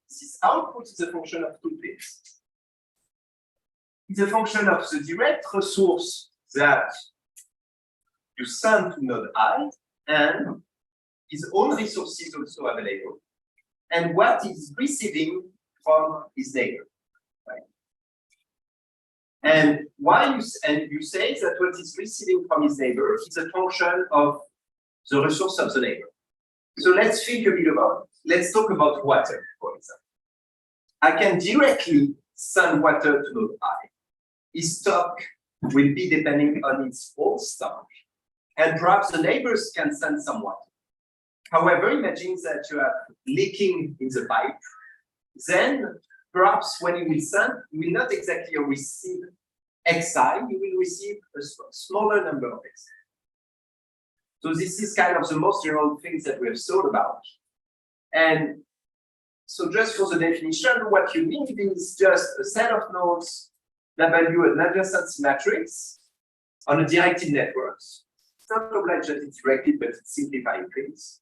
this output is a function of two things. It's a function of the direct resource that you send to node I, and his own resources also available, and what is receiving from his neighbor. Right? And you say that what is receiving from his neighbor is a function of the resource of the neighbor. So let's think a bit about it. Let's talk about water, for example. I can directly send water to node I. His stock will be depending on its own stock, and perhaps the neighbors can send some water. However, imagine that you have leaking in the pipe, then perhaps when you will send, you will not exactly receive xi, you will receive a smaller number of xi. So this is kind of the most general things that we have thought about. And so just for the definition, what you need is just a set of nodes that value an adjacency matrix on a directed networks. It's not obliged that it's directed, but it's simplifying things.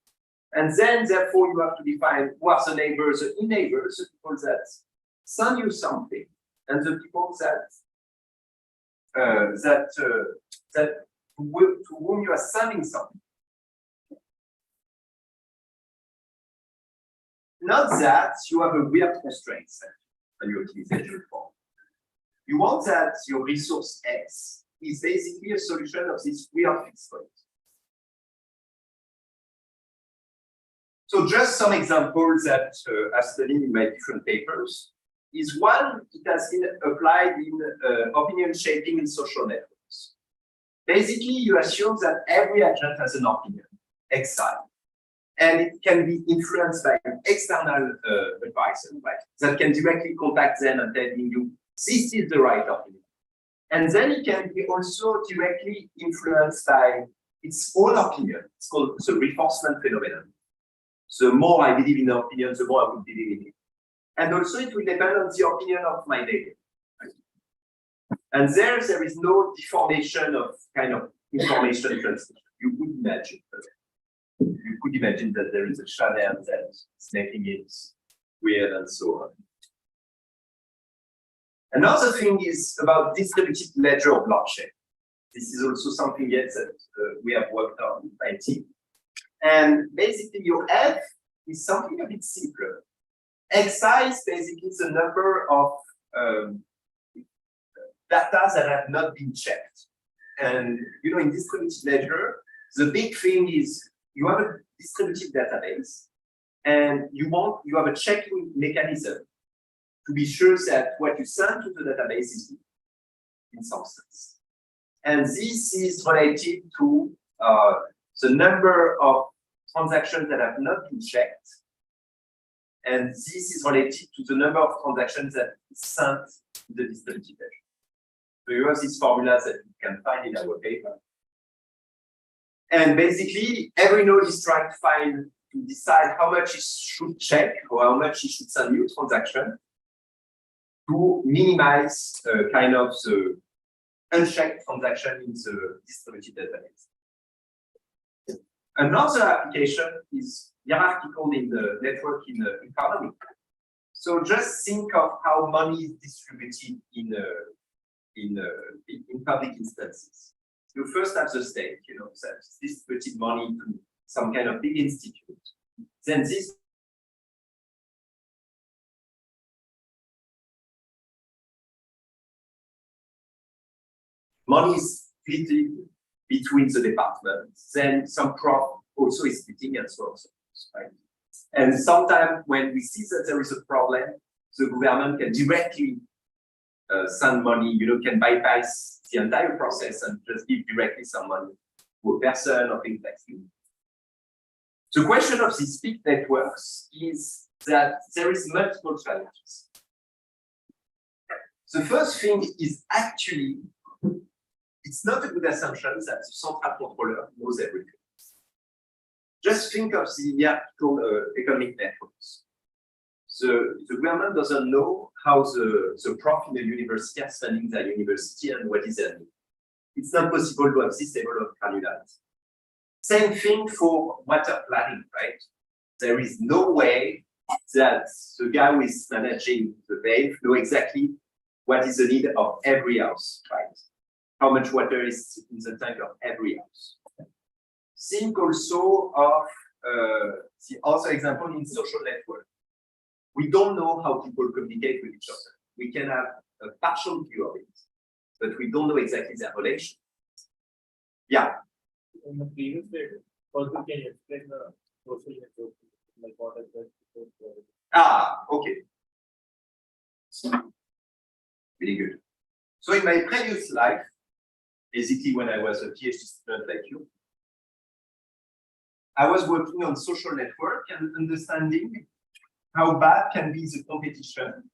And then, therefore, you have to define who are the neighbors, the neighbors, the people that send you something, and the people to whom you are sending something. Not that you have a weird constraint set on your utilization form. You want that your resource X is basically a solution of this weird fixed point. So just some examples that I've studied in my different papers is one, it has been applied in opinion shaping in social networks. Basically, you assume that every agent has an opinion, xi, and it can be influenced by an external advisor, right, that can directly contact them and telling you, this is the right opinion. And then it can be also directly influenced by its own opinion. It's called the reinforcement phenomenon. The more I believe in the opinion, the more I will believe in it. And also it will depend on the opinion of my neighbor. And there is no deformation of kind of information transmission. You could imagine. You could imagine that there is a channel that is making it weird and so on. Another thing is about distributed ledger or blockchain. This is also something else that we have worked on in my team. And basically, your F is something a bit simpler. Xi is basically the number of data that have not been checked. And you know, in distributed ledger, the big thing is you have a distributed database, and you have a checking mechanism to be sure that what you send to the database is good, in some sense. And this is related to the number of transactions that have not been checked. And this is related to the number of transactions that is sent to the distributed ledger. So you have these formulas that you can find in our paper. And basically, every node is trying to decide how much it should check or how much it should send new transaction to minimize kind of the unchecked transaction in the distributed database. Another application is hierarchical in the network in the economy. So just think of how money is distributed in public instances. You first have the state, you know, that distributed money to some kind of big institute. Then this money is split between the departments, then some prof also is splitting and so on, right? And sometimes when we see that there is a problem, the government can directly send money, can bypass the entire process and just give directly some money to a person or things like that. The question of these big networks is that there is multiple challenges. The first thing is actually, it's not a good assumption that the central controller knows everything. Just think of the hierarchical economic networks. The government doesn't know how the prof in the university are spending their university and what is their need. It's not possible to have this level of granularity. Same thing for water planning, right? There is no way that the guy who is managing the wave know exactly what is the need of every house, right? How much water is in the tank of every house. Think also of the other example in social network. We don't know how people communicate with each other. We can have a partial view of it, but we don't know exactly their relation. Yeah. In the previous slide, also can you explain the social network, like what is that? Okay. Really good. So in my previous life, basically when I was a PhD student like you, I was working on social network and understanding how bad can be the competition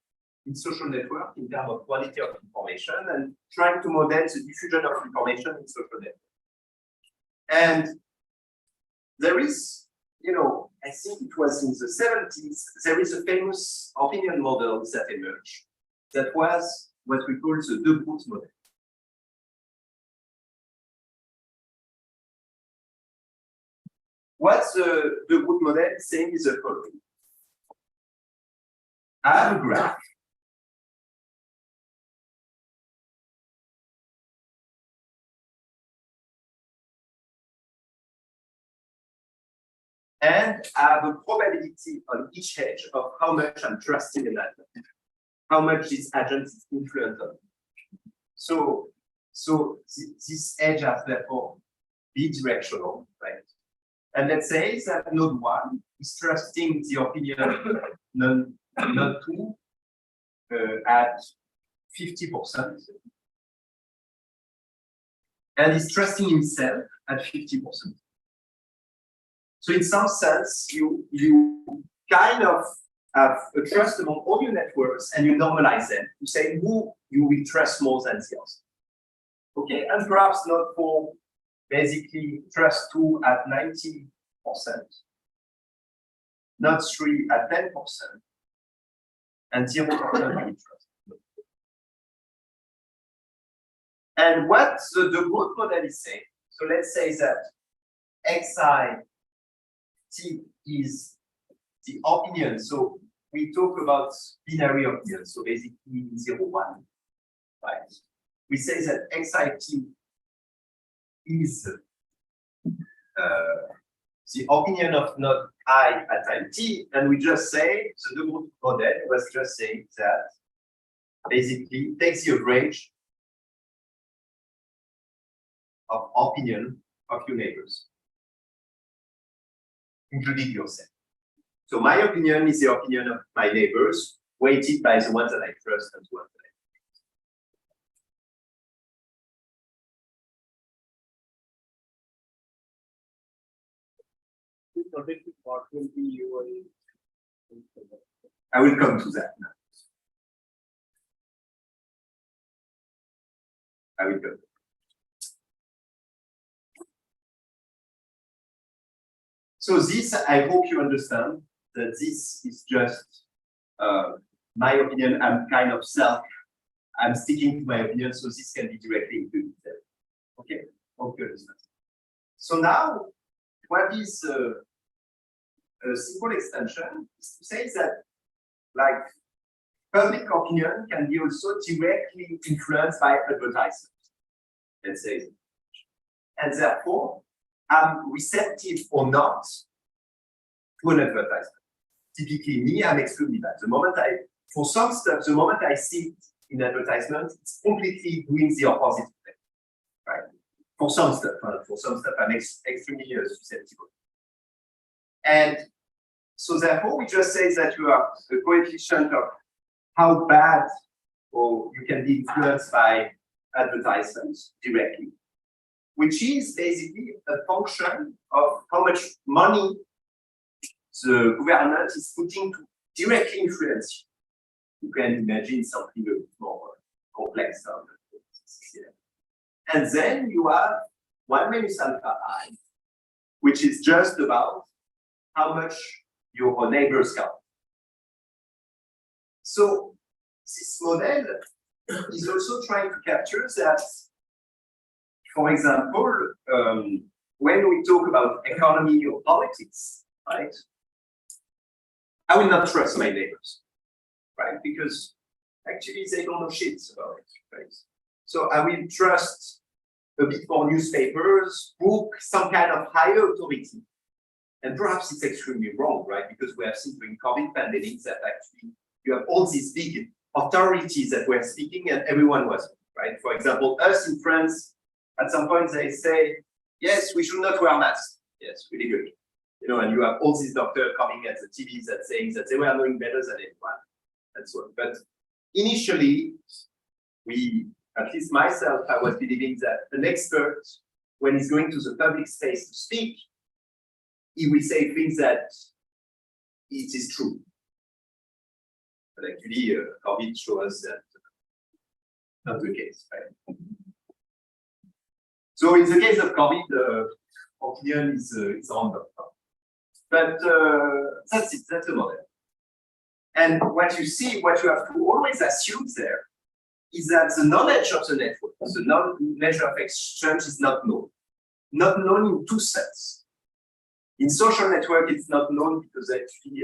in social network in terms of quality of information and trying to model the diffusion of information in social network. And there is, I think it was in the 70s, there is a famous opinion model that emerged that was what we call the De Groot model. What the De Groot model is saying is the following. I have a graph. And I have a probability on each edge of how much I'm trusting an agent, how much this agent is influenced on me. So this edge has therefore bidirectional, right? And let's say that node 1 is trusting the opinion of node 2 at 50%, and is trusting himself at 50%. So in some sense, you kind of have a trust among all your networks and you normalize them to say who you will trust more than the other. Okay, and perhaps not for basically trust 2 at 90%, not 3 at 10%, and 0% you trust. And what the De Groot model is saying, so let's say that xi T is the opinion. So we talk about binary opinion, so basically 0, 1, right? We say that xi T is the opinion of node I at time t, and we just say, so the De Groot model was just saying that basically takes the average of opinion of your neighbors, including yourself. So my opinion is the opinion of my neighbors, weighted by the ones that I trust and the ones that I What will be your? I will come to that now. I will come. So this, I hope you understand that this is just my opinion. I'm sticking to my opinion, so this can be directly included there. Okay, hope you understand. So now, what is a simple extension is to say that, like, public opinion can be also directly influenced by advertisement, let's say. And therefore, I'm receptive or not to an advertisement. Typically, me, I'm extremely bad. For some stuff, the moment I see it in advertisement, it's completely doing the opposite thing. right? For some stuff, I'm extremely susceptible. And so therefore, we just say that you have the coefficient of how bad or you can be influenced by advertisements directly, which is basically a function of how much money the government is putting to directly influence you. You can imagine something a bit more complex. And then you have 1 minus alpha I, which is just about how much your neighbors count. So this model is also trying to capture that, for example, when we talk about economy or politics, right? I will not trust my neighbors, right? Because actually they don't know shit about it, right? So I will trust a bit more newspapers, book, some kind of higher authority. And perhaps it's extremely wrong, right? Because we have seen during COVID pandemics that actually you have all these big authorities that were speaking and everyone was, right? For example, us in France, at some point they say, yes, we should not wear masks. Yes, really good. You know, and you have all these doctors coming at the TVs that saying that they were knowing better than anyone, and so on. But initially, at least myself, I was believing that an expert, when he's going to the public space to speak, he will say things that it is true. But actually, COVID shows us that not the case, right? So in the case of COVID, the opinion is on the top. But that's it, that's the model. And what you see, what you have to always assume there is that the knowledge of the network, the knowledge of exchange is not known. Not known in two senses. In social network, it's not known because actually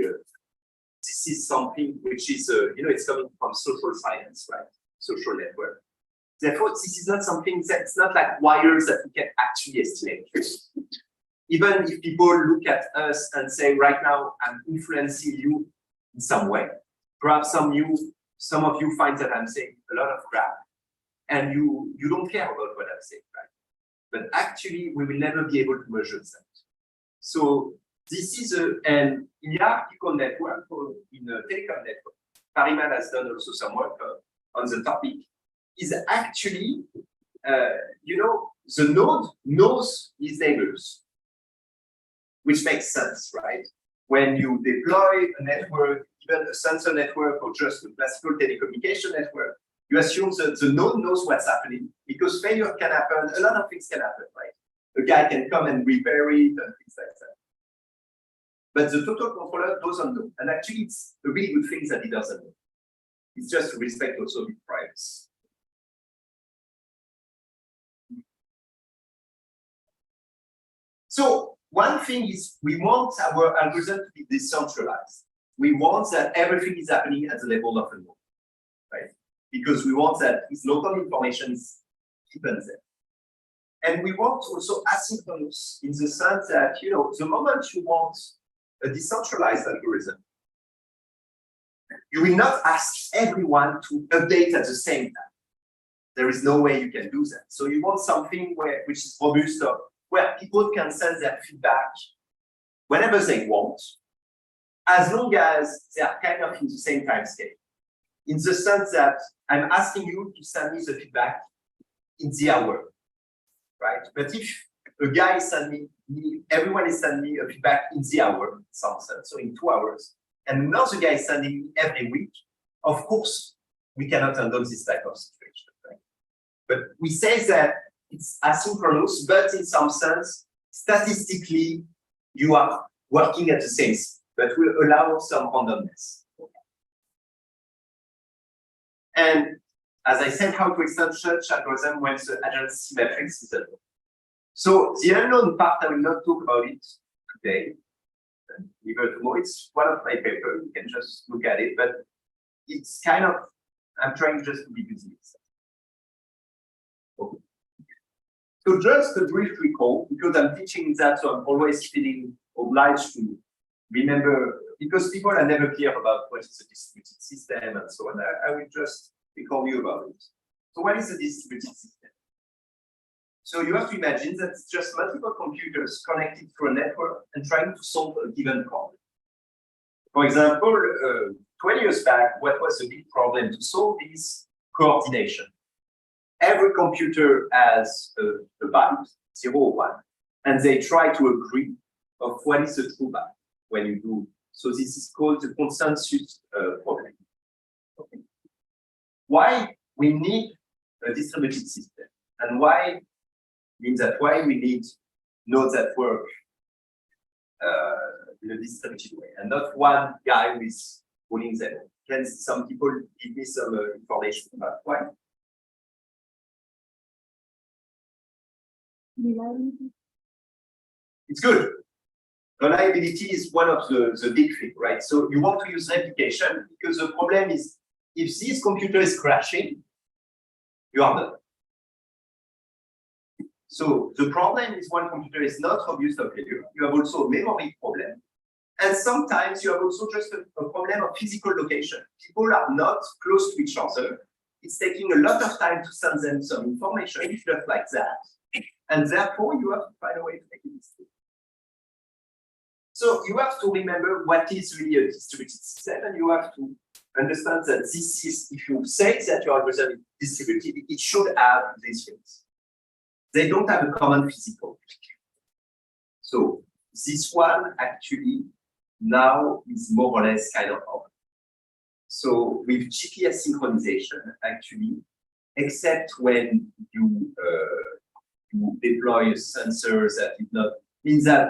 this is something which is, it's coming from social science, right? Social network. Therefore, this is not something that's not like wires that we can actually estimate. Even if people look at us and say, right now, I'm influencing you in some way, perhaps some of you find that I'm saying a lot of crap, and you don't care about what I'm saying, right? But actually, we will never be able to measure that. So this is an hierarchical network or in a telecom network. Parimal has done also some work on the topic. Is actually, the node knows its neighbors, which makes sense, right? When you deploy a network, even a sensor network or just a classical telecommunication network, you assume that the node knows what's happening because failure can happen, a lot of things can happen, right? A guy can come and repair it and things like that. But the total controller doesn't know. And actually, it's a really good thing that he doesn't know. It's just to respect also his privacy. So one thing is we want our algorithm to be decentralized. We want that everything is happening at the level of a node, right? Because we want that its local information is given there. And we want also asynchronous in the sense that, the moment you want a decentralized algorithm, you will not ask everyone to update at the same time. There is no way you can do that. So you want something which is robust, where people can send their feedback whenever they want, as long as they are kind of in the same time scale. In the sense that I'm asking you to send me the feedback in the hour, right? But if a guy is sending me, everyone is sending me a feedback in the hour, in some sense, so in 2 hours, and another guy is sending me every week, of course, we cannot handle this type of situation, right? But we say that it's asynchronous, but in some sense, statistically, you are working at the same speed, but will allow some randomness. And as I said, how to extend such algorithm when the agency matrix is unknown. So the unknown part, I will not talk about it today. Either tomorrow, it's one of my papers. You can just look at it, but it's kind of, I'm trying just to be busy. Okay. So just a brief recall, because I'm teaching that, so I'm always feeling obliged to remember, because people are never clear about what is a distributed system and so on. I will just recall you about it. So what is a distributed system? So you have to imagine that it's just multiple computers connected through a network and trying to solve a given problem. For example, 20 years back, what was a big problem to solve is coordination. Every computer has a byte, 0 or 1, and they try to agree of what is the true byte when you do. So this is called the consensus problem. Okay. Why we need a distributed system, and why means that why we need nodes that work in a distributed way, and not one guy who is ruling them. Can some people give me some information about why? It's good. Reliability is one of the big things, right? So you want to use replication because the problem is if this computer is crashing, you are done. So the problem is one computer is not robust of failure. You have also a memory problem. And sometimes you have also just a problem of physical location. People are not close to each other. It's taking a lot of time to send them some information, just like that. And therefore, you have to find a way to make it easy. So you have to remember what is really a distributed system, and you have to understand that this is, if you say that your algorithm is distributed, it should have these things. They don't have a common physical. So this one actually now is more or less kind of off. So with GPS synchronization, actually, except when you deploy a sensor that is not, means that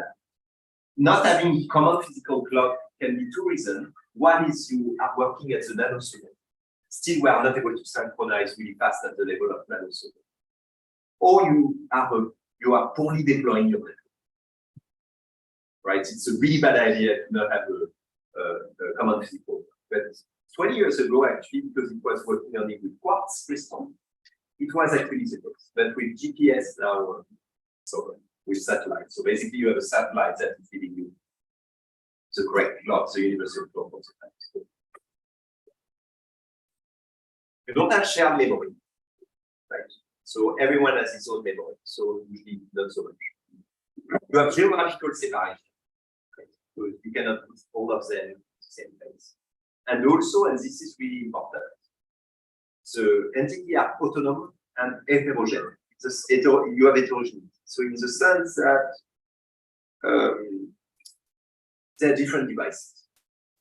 not having common physical clock can be two reasons. One is you are working at the nanosecond. Still, we are not able to synchronize really fast at the level of nanosecond. Or you are poorly deploying your network. Right? It's a really bad idea to not have a common physical. But 20 years ago, actually, because it was working only with quartz crystal, it was actually the case. But with GPS now, so with satellite. So basically, you have a satellite that is giving you the correct clock, the universal clock of the time. You don't have shared memory, right? So everyone has his own memory. So usually not so much. You have geographical separation. Right? So you cannot put all of them in the same place. And also, and this is really important, the entities are autonomous and heterogeneous. You have heterogeneity. So in the sense that they're different devices.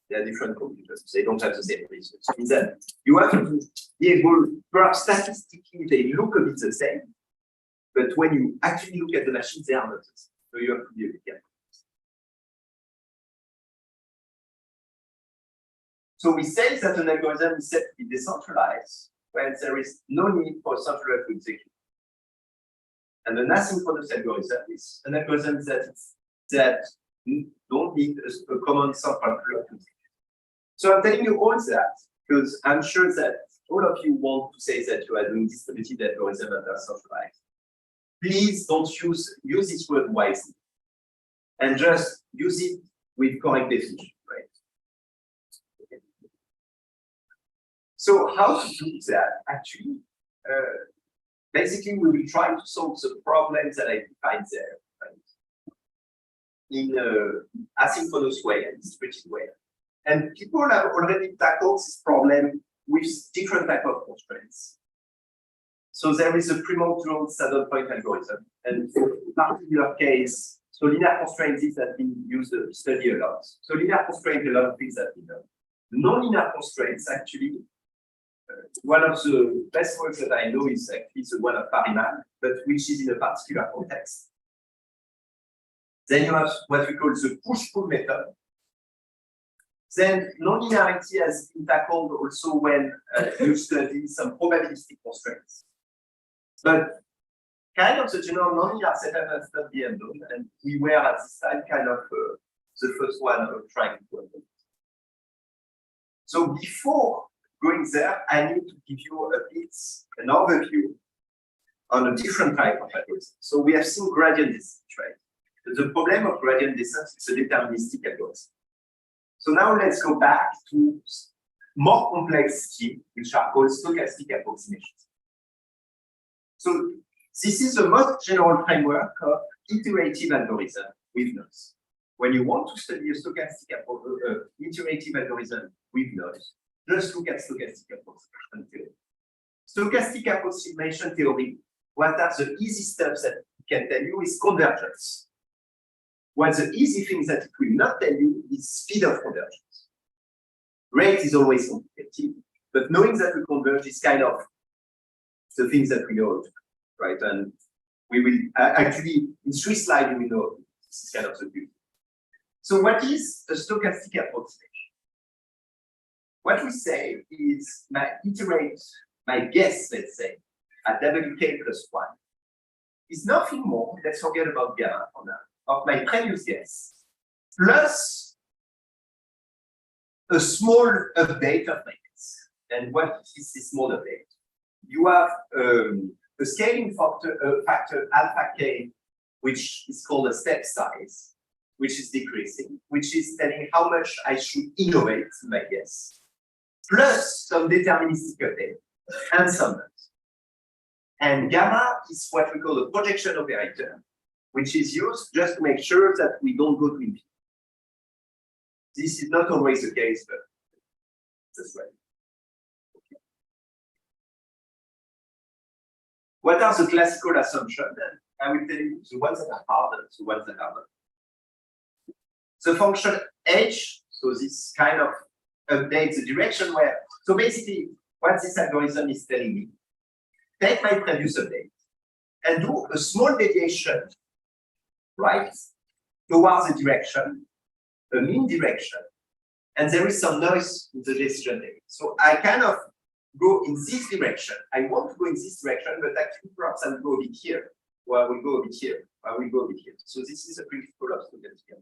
They're different computers. They don't have the same resources. It means that you have to be able, perhaps statistically, they look a bit the same, but when you actually look at the machines, they are not the same. So you have to be a bit careful. So we say that an algorithm is set to be decentralized when there is no need for a central to execute. And an asynchronous algorithm is an algorithm that don't need a common central clock to execute. So I'm telling you all that because I'm sure that all of you want to say that you are doing distributed algorithm that are centralized. Please don't use this word wisely and just use it with correct definition, right? Okay. So how to do that? Actually, basically, we will try to solve the problems that I defined there, right? In an asynchronous way and distributed way. And people have already tackled this problem with different type of constraints. So there is a primordial saddle point algorithm. And for a particular case, so linear constraints has been used to study a lot. So linear constraints, a lot of things have been done. Non-linear constraints, actually, one of the best works that I know is actually the one of Pariman, but which is in a particular context. Then you have what we call the push-pull method. Then non-linearity has been tackled also when you study some probabilistic constraints. But kind of the general non-linear setup has not been done, and we were at this time kind of the first one trying to do it. So before going there, I need to give you a bit an overview on a different type of algorithm. So we have seen gradient descent, right? The problem of gradient descent is a deterministic algorithm. So now let's go back to more complex schemes, which are called stochastic approximations. So This is the most general framework of iterative algorithm with nodes. When you want to study a stochastic iterative algorithm with nodes, just look at stochastic approximation theory. Stochastic approximation theory, what are the easy steps that it can tell you is convergence. What the easy things that it will not tell you is speed of convergence. Rate is always complicated, but knowing that we converge is kind of the things that we know, right? And we will actually, in 3 slides, we know this is kind of the view. So what is a stochastic approximation? What we say is my guess, let's say, at WK plus 1 is nothing more, let's forget about gamma for now, of my previous guess, plus a small update of my guess. And what is this small update? You have a scaling factor alpha k, which is called a step size, which is decreasing, which is telling how much I should innovate in my guess, plus some deterministic update and some noise. And gamma is what we call a projection operator, which is used just to make sure that we don't go to infinity. This is not always the case, but that's right. What are the classical assumptions? And I will tell you the ones that are harder, the ones that are not. The function h, so this kind of updates the direction where, so basically what this algorithm is telling me, take my previous update and do a small deviation, right, towards the direction, a mean direction, and there is some noise in the decision making. So I kind of go in this direction. I want to go in this direction, but actually perhaps I'll go a bit here, or I will go a bit here, or I will go a bit here. So this is a principle of stochastic.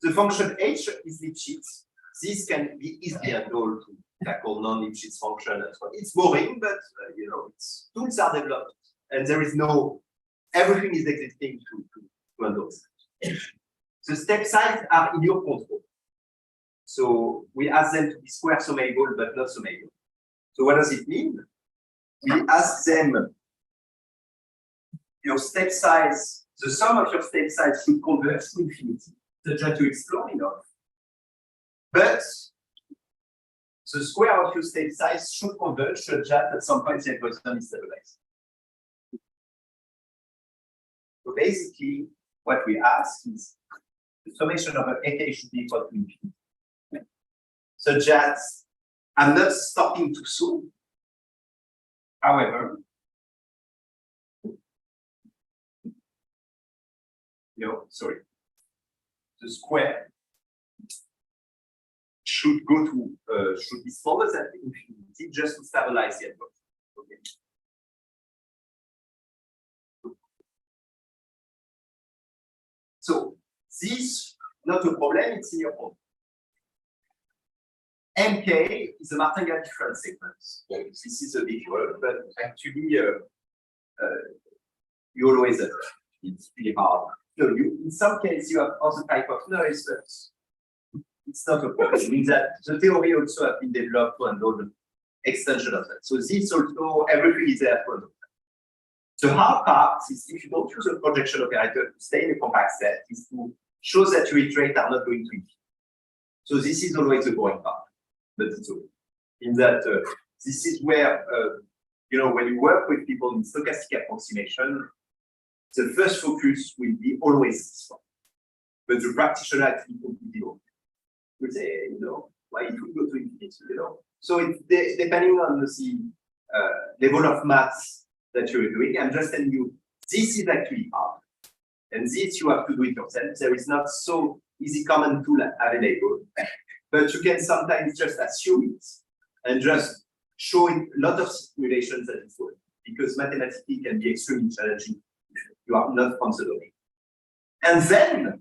The function h is Lipschitz. This can be easily handled to tackle non-Lipschitz function and so on. It's boring, but you know, tools are developed, and there is no everything is existing to handle. The step size are in your control. So we ask them to be square summable, but not summable. So what does it mean? We ask them your step size, the sum of your step size should converge to infinity, such that you explore enough. But the square of your step size should converge such that at some point the algorithm is stabilized. So basically, what we ask is the summation of an AK should be equal to infinity. Such that I'm not stopping too soon. However, the square should go to should be smaller than infinity just to stabilize the algorithm. Okay. So this not a problem, it's in your own. MK is a martingale difference segment. This is a big word, but actually you always have it's pretty hard. So in some cases you have other type of noise, but it's not a problem. It means that the theory also has been developed to handle the extension of that. So this also everything is there for that. The hard part is if you don't use a projection operator to stay in a compact set, is to show that your iterate are not going to infinity. So this is always the boring part. But it's okay. In that this is where you know, when you work with people in stochastic approximation, the first focus will be always this one. But the practitioner actually completely open. We say, you know, why it will go to infinity, you know. So it's depending on the level of maths that you're doing. I'm just telling you, this is actually hard. And this you have to do it yourself. There is not so easy common tool available. But you can sometimes just assume it and just show in a lot of simulations that it's working, because mathematically can be extremely challenging if you are not from the domain. And then,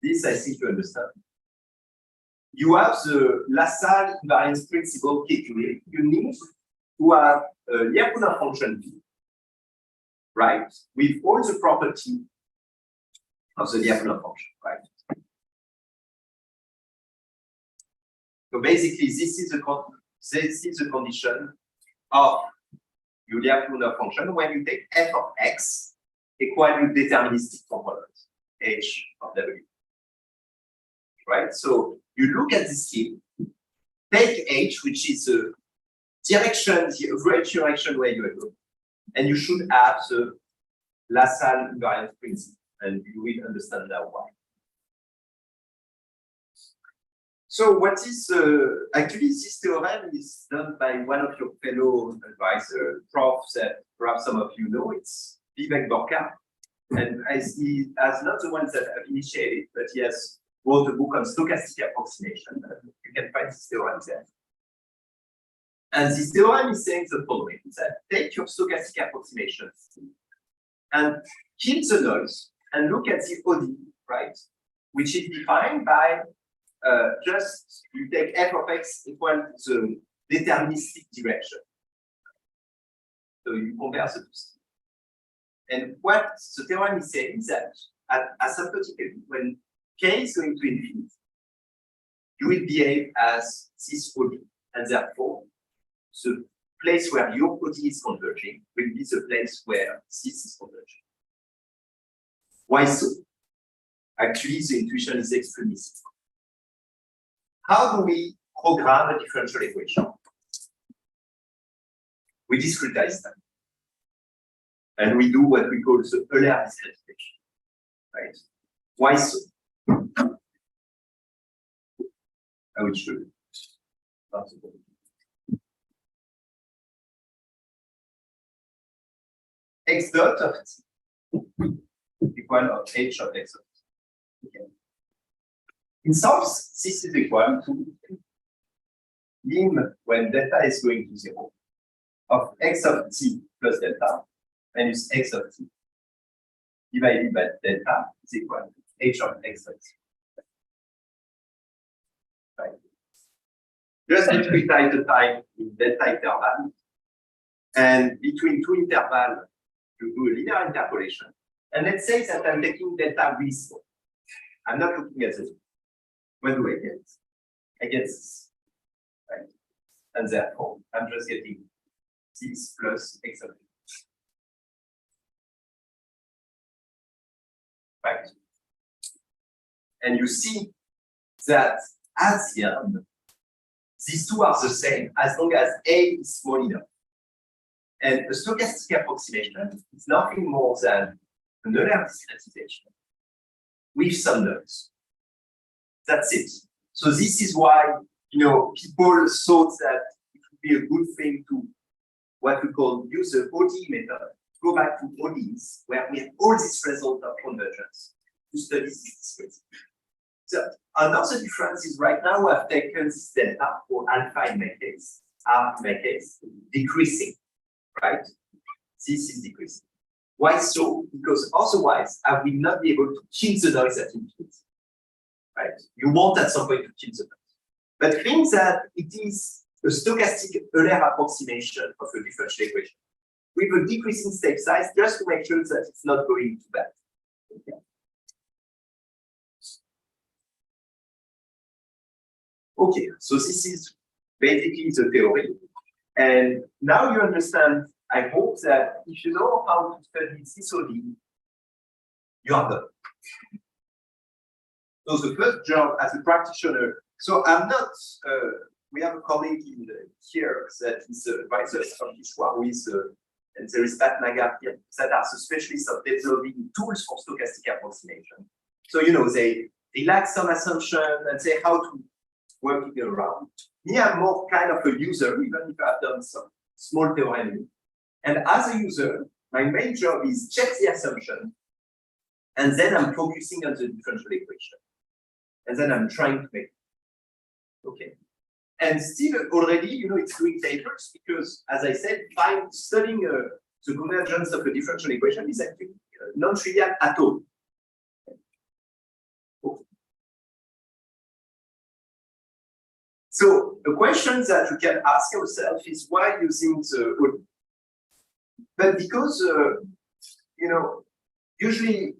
this I think you understand. You have the LaSalle invariance principle KQA. You need to have a Lyapunov function V, right? With all the property of the Lyapunov function, right? So basically, this is the condition of you have to know function when you take f of x equal to deterministic component, h of w. Right? So you look at this scheme, take h, which is the direction, the average direction where you go, and you should have the LaSalle invariant principle, and you will understand now why. So what is, actually this theorem is done by one of your fellow advisors, prof that perhaps some of you know, it's Vivek Borkar. And as he has not the ones that have initiated, but he has wrote a book on stochastic approximation. You can find this theorem there. And this theorem is saying the following, that take your stochastic approximations and kill the noise and look at the OD, right? Which is defined by just you take f of x equal to the deterministic direction. So you compare the two. And what the theorem is saying is that asymptotically, when k is going to infinity, you will behave as this OD, and therefore the place where your OD is converging will be the place where this is converging. Why so? Actually, the intuition is extremely simple. How do we program a differential equation? We discretize them. And we do what we call the Euler discretization. Right? Why so? I will show you. X dot of t equal of h of x of t. Okay. In source, this is equal to lim when delta is going to 0 of x of t plus delta minus x of t divided by delta is equal to h of x of t. Right. Just discretize the time in delta interval, and between two intervals, you do a linear interpolation. And let's say that I'm taking delta really small. I'm not looking at this. What do I get? I get this, right? And therefore, I'm just getting this plus x of t. Right? And you see that at the end, these two are the same as long as A is small enough. And a stochastic approximation is nothing more than an Euler discretization with some noise. That's it. So this is why, people thought that it would be a good thing to what we call use the OD method, go back to ODs, where we have all these results of convergence to study this discrete. So another difference is right now we have taken this delta, or alpha in my case, R in my case, decreasing, right? This is decreasing. Why so? Because otherwise I will not be able to kill the noise at infinity. Right? You want at some point to kill the noise. But think that it is a stochastic Euler approximation of a differential equation with a decreasing step size just to make sure that it's not going too bad. Okay. Okay, so this is basically the theory. And now you understand, I hope that if you know how to study this OD, you are done. So the first job as a practitioner, so I'm not, we have a colleague in here that is advisor from Kishwa who is, and there is Pat Nagar here that are the specialists of developing tools for stochastic approximation. So, they lack some assumption and say how to work it around. Me, I'm more kind of a user, even if I've done some small theorem. And as a user, my main job is check the assumption, and then I'm focusing on the differential equation. And then I'm trying to make it. Okay. And still already, it's doing papers because, as I said, studying the convergence of a differential equation is actually non-trivial at all. Okay. So the question that we can ask ourselves is why using the OD? But because, usually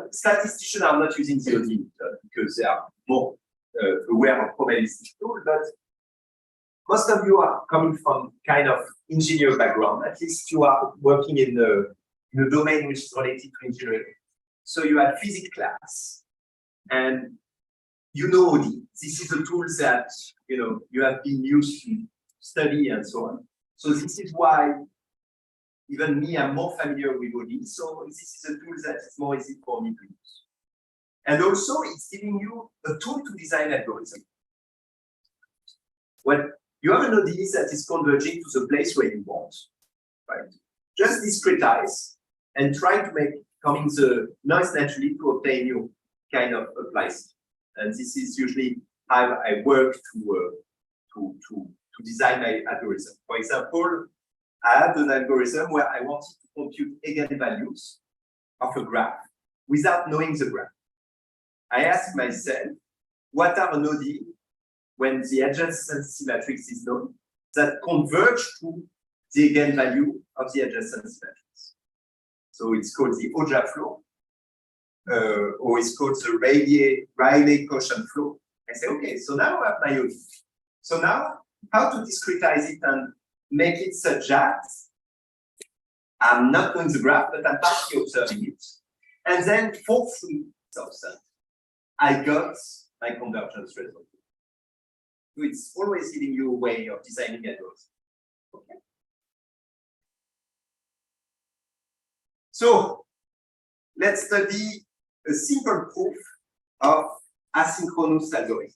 statisticians are not using the OD because they are more aware of probabilistic tools, but most of you are coming from kind of engineer background. At least you are working in a domain which is related to engineering. So you had physics class, and you know OD. This is a tool that you have been used to study and so on. So this is why even me, I'm more familiar with OD. So this is a tool that is more easy for me to use. And also, it's giving you a tool to design algorithm. When you have an OD that is converging to the place where you want, right? Just discretize and try to make coming the noise naturally to obtain your kind of place. And this is usually how I work to design my algorithm. For example, I had an algorithm where I wanted to compute eigenvalues of a graph without knowing the graph. I asked myself, what are an OD when the adjacency matrix is known that converge to the eigenvalue of the adjacency matrix? So it's called the Oja flow, or it's called the Rayleigh quotient flow. I say, okay, so now I have my OD. So now, how to discretize it and make it such that I'm not knowing the graph, but I'm partly observing it. And then for free subset, I got my convergence result. So it's always giving you a way of designing algorithms. Okay. So let's study a simple proof of asynchronous algorithm.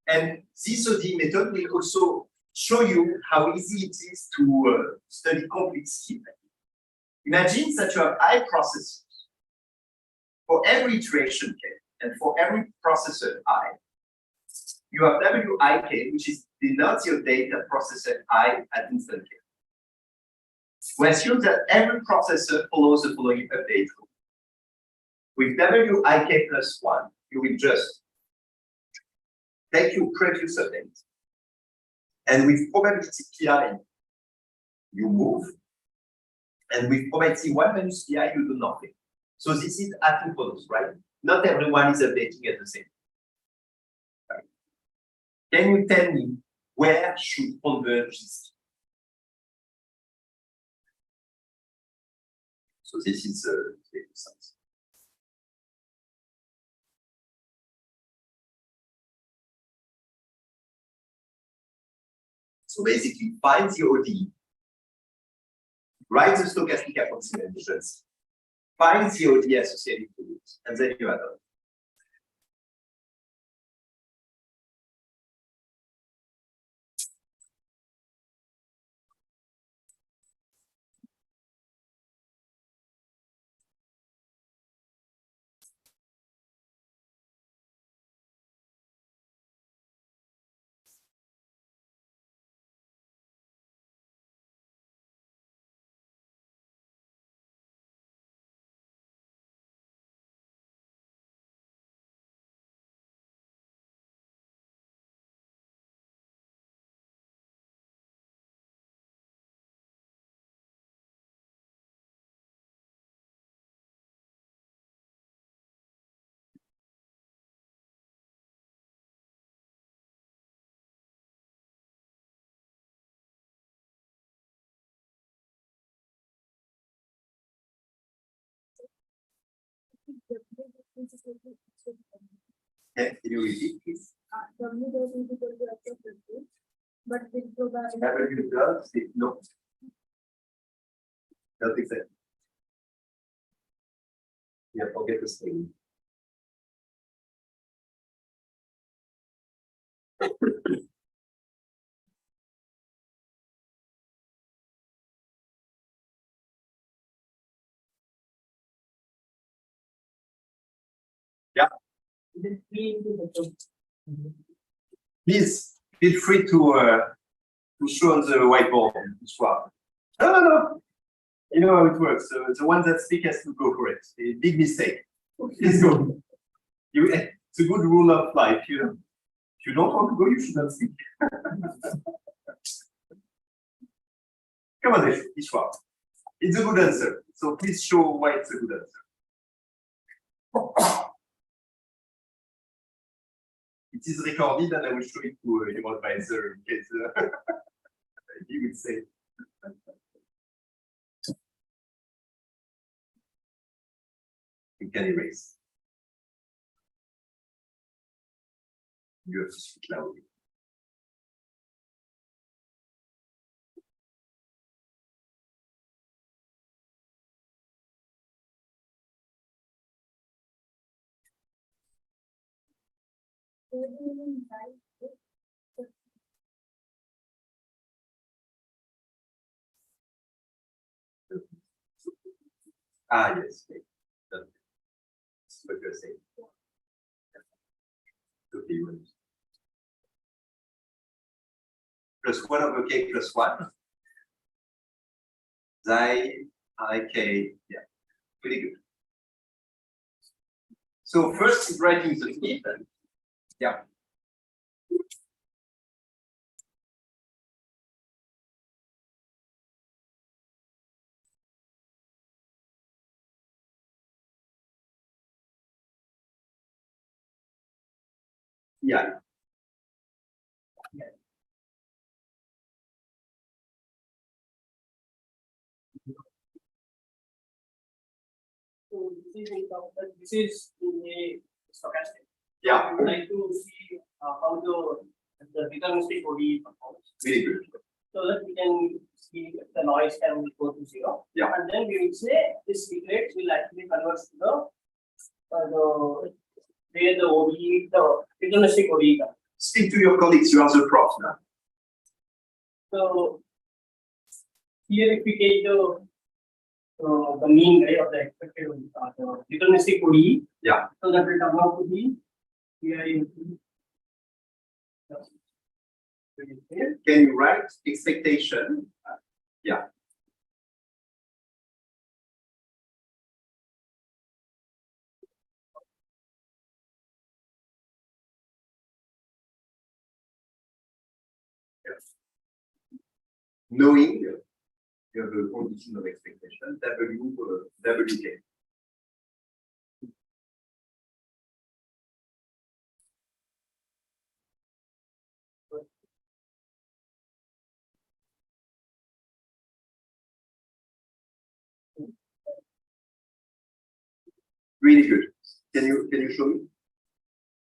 And this OD method will also show you how easy it is to study complete scheme. Imagine that you have I processors. For every iteration k and for every processor I, you have WIK, which is the denotes your data processor I at instant k. We assume that every processor follows the following update rule. With WIK plus 1, you will just take your previous update. And with probability pi, you move. And with probability 1 minus pi, you do nothing. So this is asynchronous, right? Not everyone is updating at the same time. Right. Can you tell me where should converge this? So this is the exercise. So basically, find the OD, write the stochastic approximations, find the OD associated to it, and then you are done. Can you repeat, please? W dot is equal to x of 50, but with probability. W does it no. Not exactly. Yeah, forget the thing. Yeah. Please feel free to show on the whiteboard as well. No. You know how it works. So the one that speaks has to go for it. A big mistake. Please go. It's a good rule of life. If you don't want to go, you should not speak. Come on, Ishwa. It's a good answer. So please show why it's a good answer. It is recorded and I will show it to your advisor in case he will say. You can erase. You have to speak loudly. Ah, yes. That's what you're saying. Okay, you understand. Plus 1 over k plus 1. Xi, ik, yeah, pretty good. So first is writing the speed. Yeah. Yeah. So this is in a stochastic. Yeah. I would like to see how the deterministic ODE performs, Really good. so that we can see if the noise can go to 0. Yeah. And then we will say this iterate will actually convert to the where the ODE, the deterministic ODE comes. Speak to your colleagues, you are the prof now. So here if we take the mean, right, of the expected the deterministic ODE. Yeah. So that will turn out to be here in. Can you write expectation? Yeah. Yes. Knowing you have a condition of expectation, WK. Really good. Can you show me?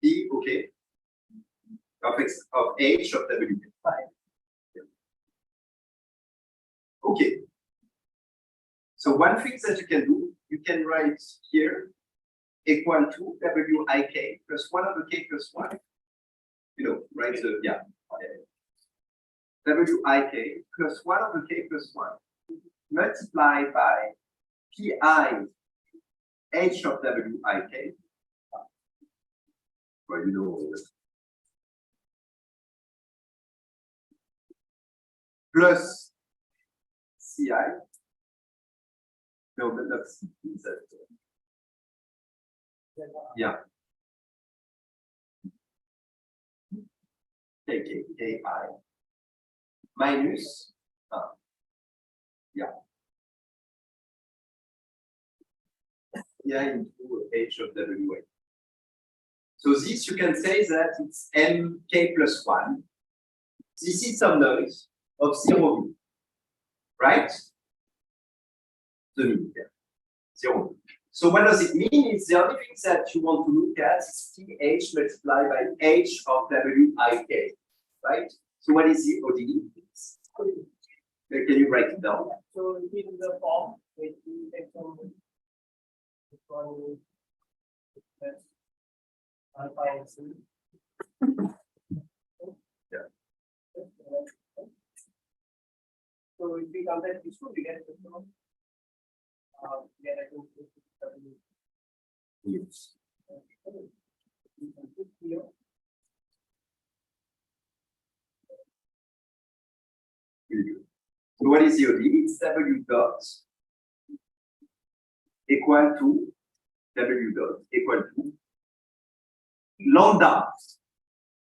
D, okay. Of X of H of WK. Yeah. Okay. So one thing that you can do, you can write here equal to WIK plus 1 over k plus 1. You know, right? So yeah. WIK plus 1 over k plus 1 multiplied by PI H of WIK. Well, you know, plus CI. No, but that's that. Yeah. KI minus yeah. Yeah, into H of WA. So this you can say that it's MK plus 1. This is some noise of 0, right? The mean, yeah. 0. So what does it mean? It's the only thing that you want to look at is TH multiplied by H of WIK, right? So what is the ODE? Can you write it down? So it is in the form which we take from this one is alpha and C. Yeah. So if we compare these two, we get this one. We get, I think, Yes. Really good. So what is the ODE? It's W dot equal to W dot equal to lambda.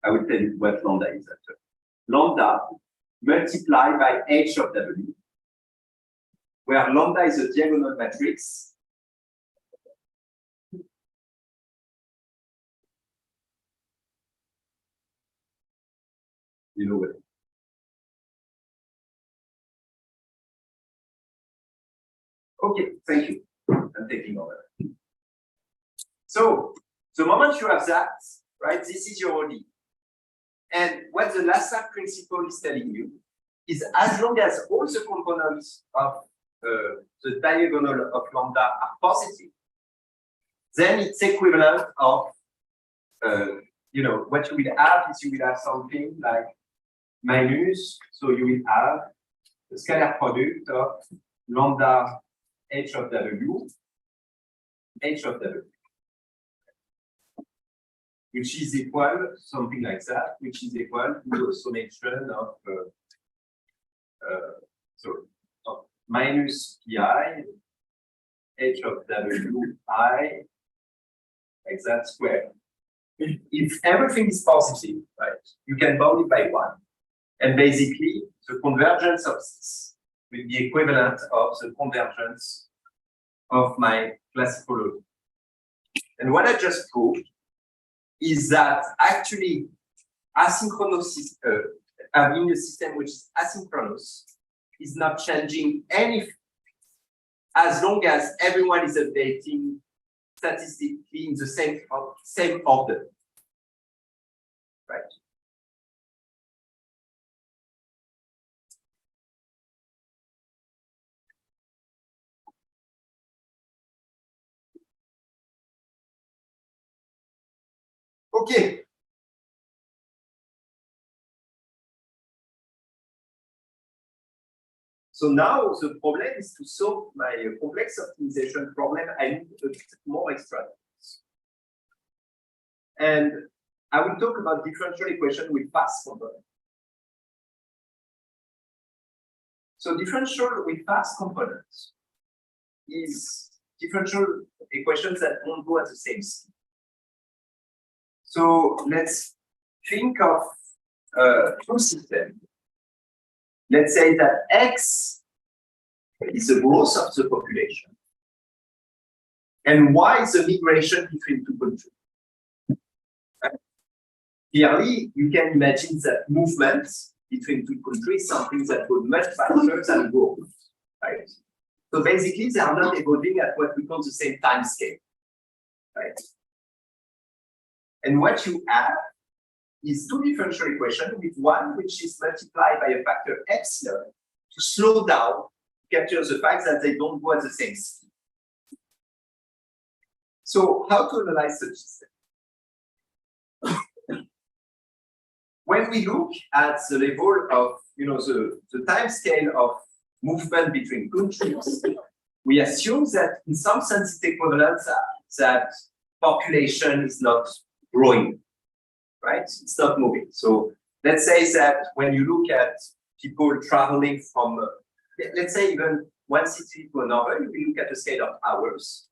I will tell you what lambda is after. Lambda multiplied by H of W, where lambda is a diagonal matrix. You know what? Okay, thank you. I'm taking over. So the moment you have that, right, this is your OD. And what the Lassa principle is telling you is as long as all the components of the diagonal of lambda are positive, then it's equivalent of, what you will have is you will have something like minus, so you will have the scalar product of lambda h of w, h of w, which is equal, something like that, which is equal to the summation of, of minus pi h of w I, like that square. If everything is positive, right, you can bound it by 1. And basically, the convergence of this will be equivalent of the convergence of my classical OD. And what I just proved is that actually asynchronous, having a system which is asynchronous is not changing anything as long as everyone is updating statistically in the same order, right? Okay. So now the problem is to solve my complex optimization problem. I need a bit more extravagance. And I will talk about differential equation with fast components. So differential with fast components is differential equations that don't go at the same speed. So let's think of two systems. Let's say that X is the growth of the population, and Y is the migration between two countries. Clearly, you can imagine that movements between two countries is something that goes much faster than growth, right? So basically, they are not evolving at what we call the same time scale, right? And what you have is two differential equations with one which is multiplied by a factor epsilon to slow down, capture the fact that they don't go at the same speed. So how to analyze such system? When we look at the level of, the time scale of movement between countries, we assume that in some sense it's equivalent that population is not growing, right? It's not moving. So let's say that when you look at people traveling from, let's say even one city to another, you will look at the scale of hours.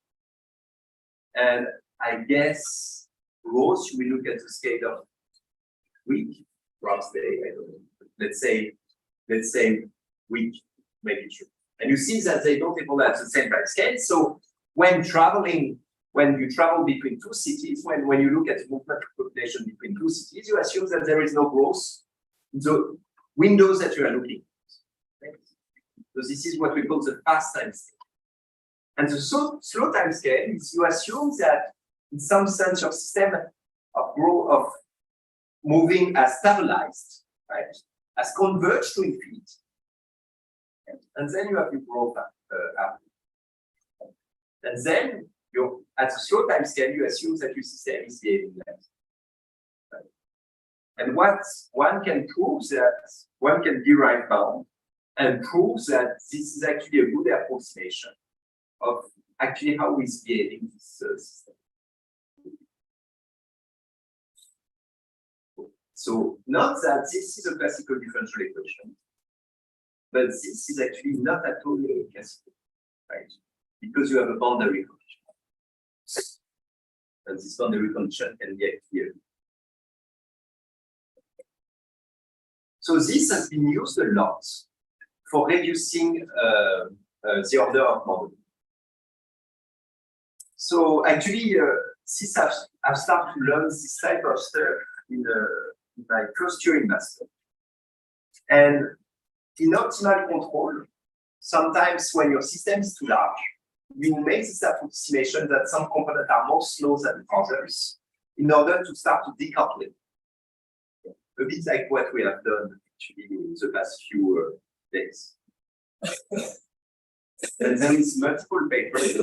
And I guess growth, you will look at the scale of week, perhaps day, I don't know. Let's say week, maybe true. And you see that they don't evolve at the same time scale. So when you travel between two cities, when you look at the movement of population between two cities, you assume that there is no growth in the windows that you are looking at. Okay? So this is what we call the fast time scale. And the slow time scale is you assume that in some sense your system of growth of moving as stabilized, right, as converged to infinity. Okay? And then you have your growth up. And then at a slow time scale, you assume that your system is behaving less. Right? And what one can prove that one can derive bound and prove that this is actually a good approximation of actually how is behaving this system. So not that this is a classical differential equation, but this is actually not at all classical, right? Because you have a boundary condition. And this boundary condition can be here. So this has been used a lot for reducing the order of modeling. So actually, since I've started to learn this type of stuff in my first year in master, And in optimal control, sometimes when your system is too large, you make this approximation that some components are more slow than others in order to start to decouple. A bit like what we have done actually in the past few days. And there is multiple papers,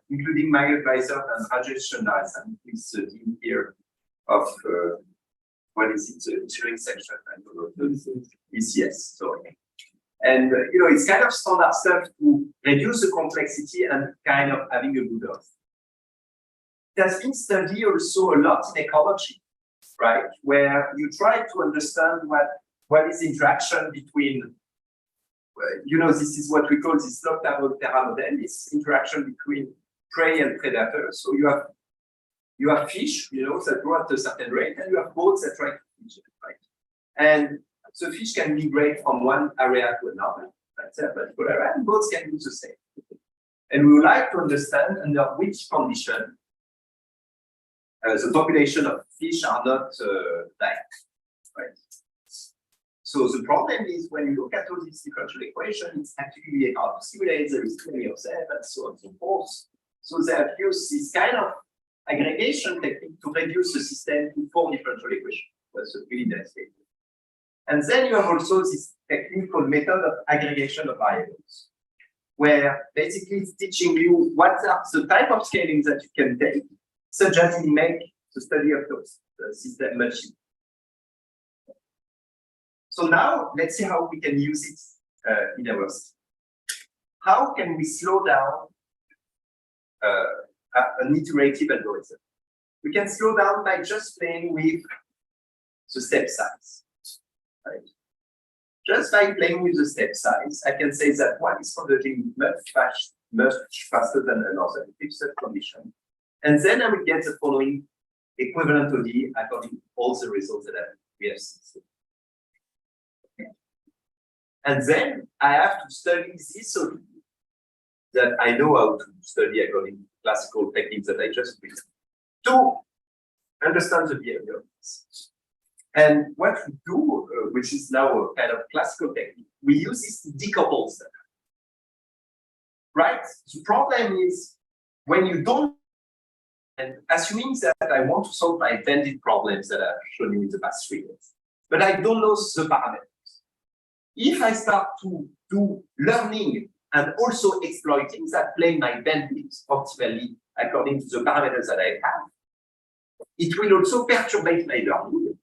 including my advisor and Rajesh Chandras, and he's the dean here of what is it, the engineering section? I don't know. ECS, sorry. And it's kind of standard stuff to reduce the complexity and kind of having a good health. It has been studied also a lot in ecology, right? Where you try to understand what is interaction between, this is what we call this Log-Terra model, this interaction between prey and predator. So you have fish, that grow at a certain rate, and you have boats that try to feed it, right? And so fish can migrate from one area to another, that's a particular area, and boats can do the same. And we would like to understand under which condition the population of fish are not dying, right? So the problem is when you look at all these differential equations, it's actually really hard to simulate, there is too many of them, and so on and so forth. So they have used this kind of aggregation technique to reduce the system to 4 differential equations. That's a really nice thing. And then you have also this technique called method of aggregation of variables, where basically it's teaching you what are the type of scaling that you can take, such as to make the study of those system much easier. So now let's see how we can use it in our system. How can we slow down an iterative algorithm? We can slow down by just playing with the step size. Right? Just by playing with the step size, I can say that one is converging much faster than another if such condition. And then I will get the following equivalent OD according to all the results that we have seen. Okay. And then I have to study this OD that I know how to study according to classical techniques that I just used to understand the behavior of this. And what we do, which is now a kind of classical technique, we use this to decouple them. Right? The problem is when you don't, and assuming that I want to solve my bandit problems that I've shown you in the past 3 years, but I don't know the parameters. If I start to do learning and also exploiting that, playing my bandits optimally according to the parameters that I have, it will also perturbate my learning.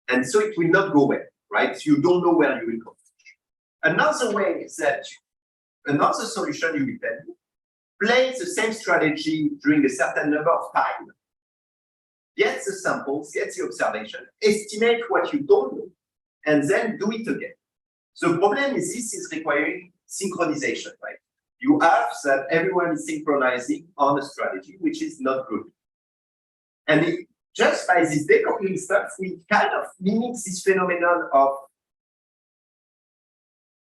And so it will not go well, right? You don't know where you will go. Another way is that another solution you will tell me, play the same strategy during a certain number of time, get the samples, get the observation, estimate what you don't know, and then do it again. The problem is this is requiring synchronization, right? You have that everyone is synchronizing on a strategy, which is not good. And just by this decoupling stuff, we kind of mimic this phenomenon of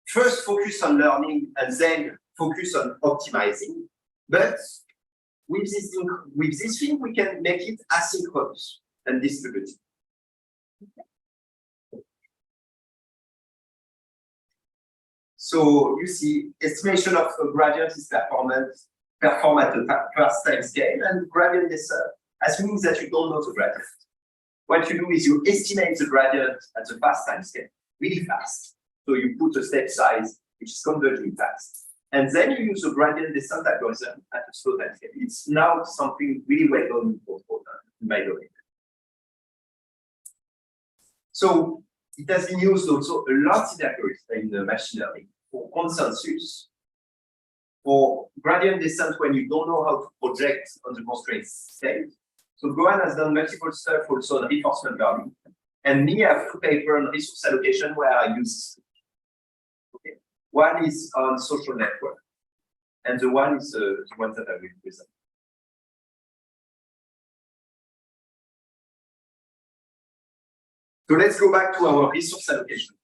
first focus on learning and then focus on optimizing. But with this thing, we can make it asynchronous and distributed. So you see, estimation of a gradient is performed at the first time scale, and gradient descent, assuming that you don't know the gradient. What you do is you estimate the gradient at the fast time scale, really fast. So you put a step size which is converging fast. And then you use the gradient descent algorithm at a slow time scale. It's now something really well done in my domain. So it has been used also a lot in machine learning for consensus, for gradient descent when you don't know how to project on the constraint state. So Gohan has done multiple stuff also on reinforcement learning. And me, I have 2 papers on resource allocation where I use. Okay. One is on social network, and the one is the one that I will present. So let's go back to our resource allocation.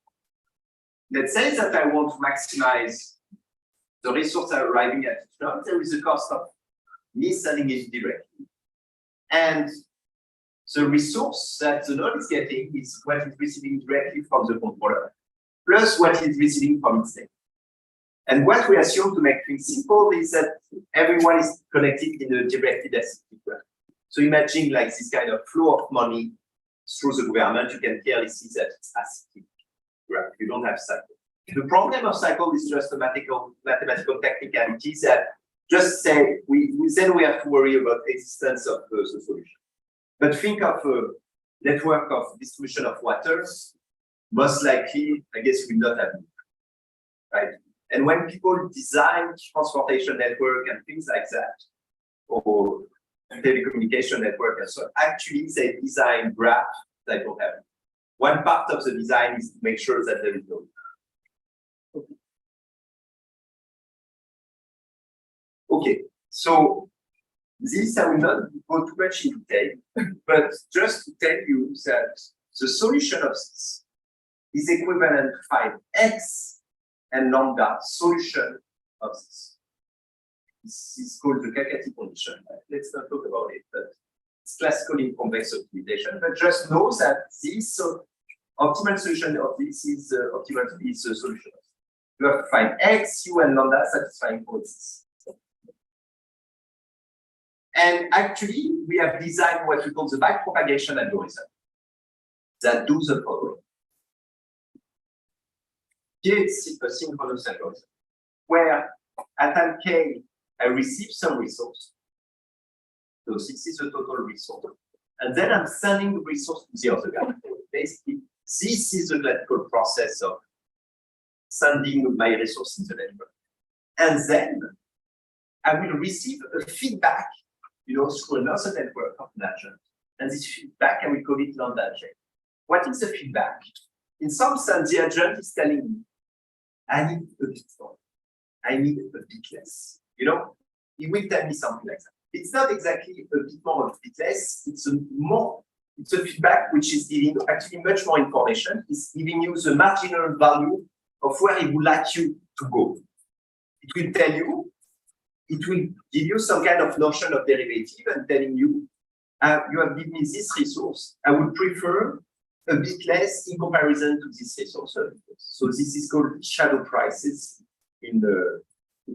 Let's say that I want to maximize the resource arriving at each node. There is a cost of me sending it directly. And the resource that the node is getting is what it's receiving directly from the controller, plus what it's receiving from its name. And what we assume to make things simple is that everyone is connected in a directed acyclic graph. So imagine like this kind of flow of money through the government, you can clearly see that it's acyclic graph. You don't have cycle. The problem of cycle is just a mathematical technicality that just say then we have to worry about existence of the solution. But think of a network of distribution of waters, most likely, I guess, will not have it, right? And when people design transportation network and things like that, or telecommunication network and so on, actually they design graph that don't have it. One part of the design is to make sure that there is no. Okay, so this I will not go too much in detail, but just to tell you that the solution of this is equivalent to find x and lambda solution of this. This is called the Kakati condition. Let's not talk about it, but it's classical in convex optimization. But just know that this optimal solution of this is optimal is the solution. You have to find x, u, and lambda satisfying for this. And actually, we have designed what we call the backpropagation algorithm that do the following. Here it's a synchronous algorithm, where at time k, I receive some resource. So this is the total resource. And then I'm sending the resource to the other guy. Basically, this is the classical process of sending my resource in the network. And then I will receive a feedback, through another network of an agent. And this feedback, I will call it lambda j. What is the feedback? In some sense, the agent is telling me, I need a bit more. I need a bit less. He will tell me something like that. It's not exactly a bit more or a bit less. It's a feedback which is giving actually much more information. It's giving you the marginal value of where it would like you to go. It will tell you, it will give you some kind of notion of derivative and telling you, you have given me this resource. I would prefer a bit less in comparison to this resource. So this is called shadow prices in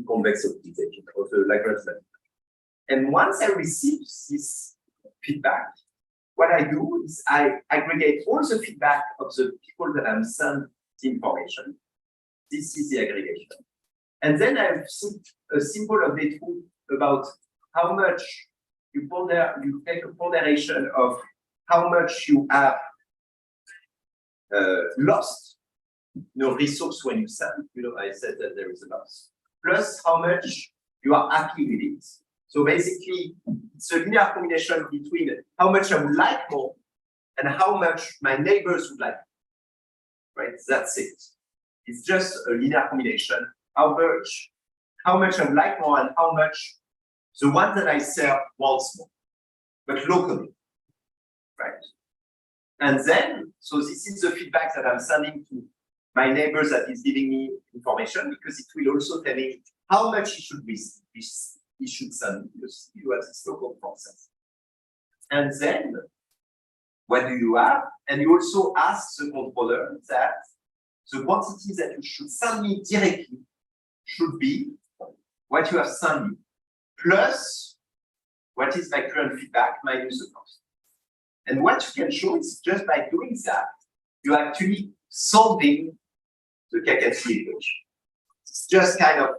convex optimization or the Lagrange method. And once I receive this feedback, what I do is I aggregate all the feedback of the people that I'm sending the information. This is the aggregation. And then I have a simple update about how much you take a ponderation of how much you have lost resource when you send. I said that there is a loss. Plus how much you are happy with it. So basically, it's a linear combination between how much I would like more and how much my neighbors would like. Right? That's it. It's just a linear combination. How much I would like more and how much the one that I serve wants more, but locally. Right? And then, so this is the feedback that I'm sending to my neighbors that is giving me information, because it will also tell me how much he should send, because you have this local process. And then, what do you have? And you also ask the controller that the quantity that you should send me directly should be what you have sent me, plus what is my current feedback minus the cost. And what you can show is just by doing that, you're actually solving the Kakati equation. It's just kind of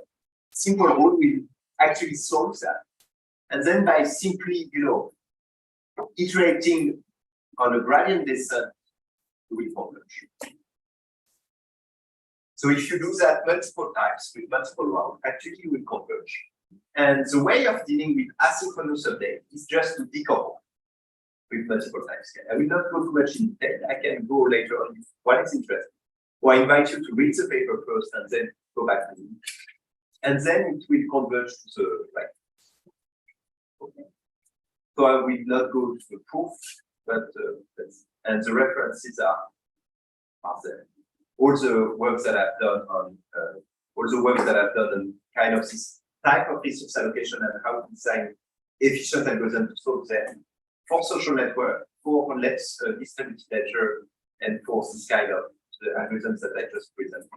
simple rule will actually solve that. And then by simply, iterating on a gradient descent, you will converge. So if you do that multiple times with multiple rounds, actually you will converge. And the way of dealing with asynchronous update is just to decouple with multiple times. I will not go too much in detail. I can go later on if one is interesting. Or I invite you to read the paper first and then go back to me. And then it will converge to the right. Okay. So I will not go to the proof, but and the references are there. All the works that I've done on kind of this type of resource allocation and how to design efficient algorithm to solve them for social network, for less distributed ledger, and for this kind of algorithms that I just presented.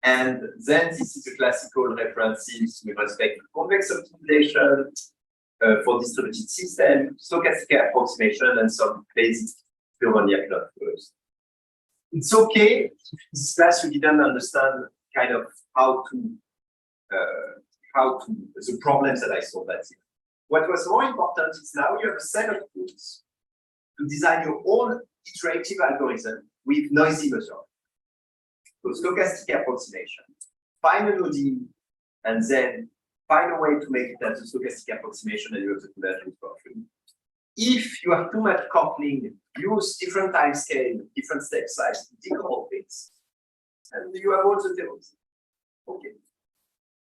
And then this is the classical references with respect to convex optimization for distributed system, stochastic approximation, and some basic Puronier plot first. It's okay if in this class you didn't understand kind of how to the problems that I solved that year. What was more important is now you have a set of tools to design your own iterative algorithm with noisy measurement. So stochastic approximation, find an ODE, and then find a way to make it as a stochastic approximation and you have the convergence function. If you have too much coupling, use different time scale, different step size to decouple things, and you have all the theorems. Okay.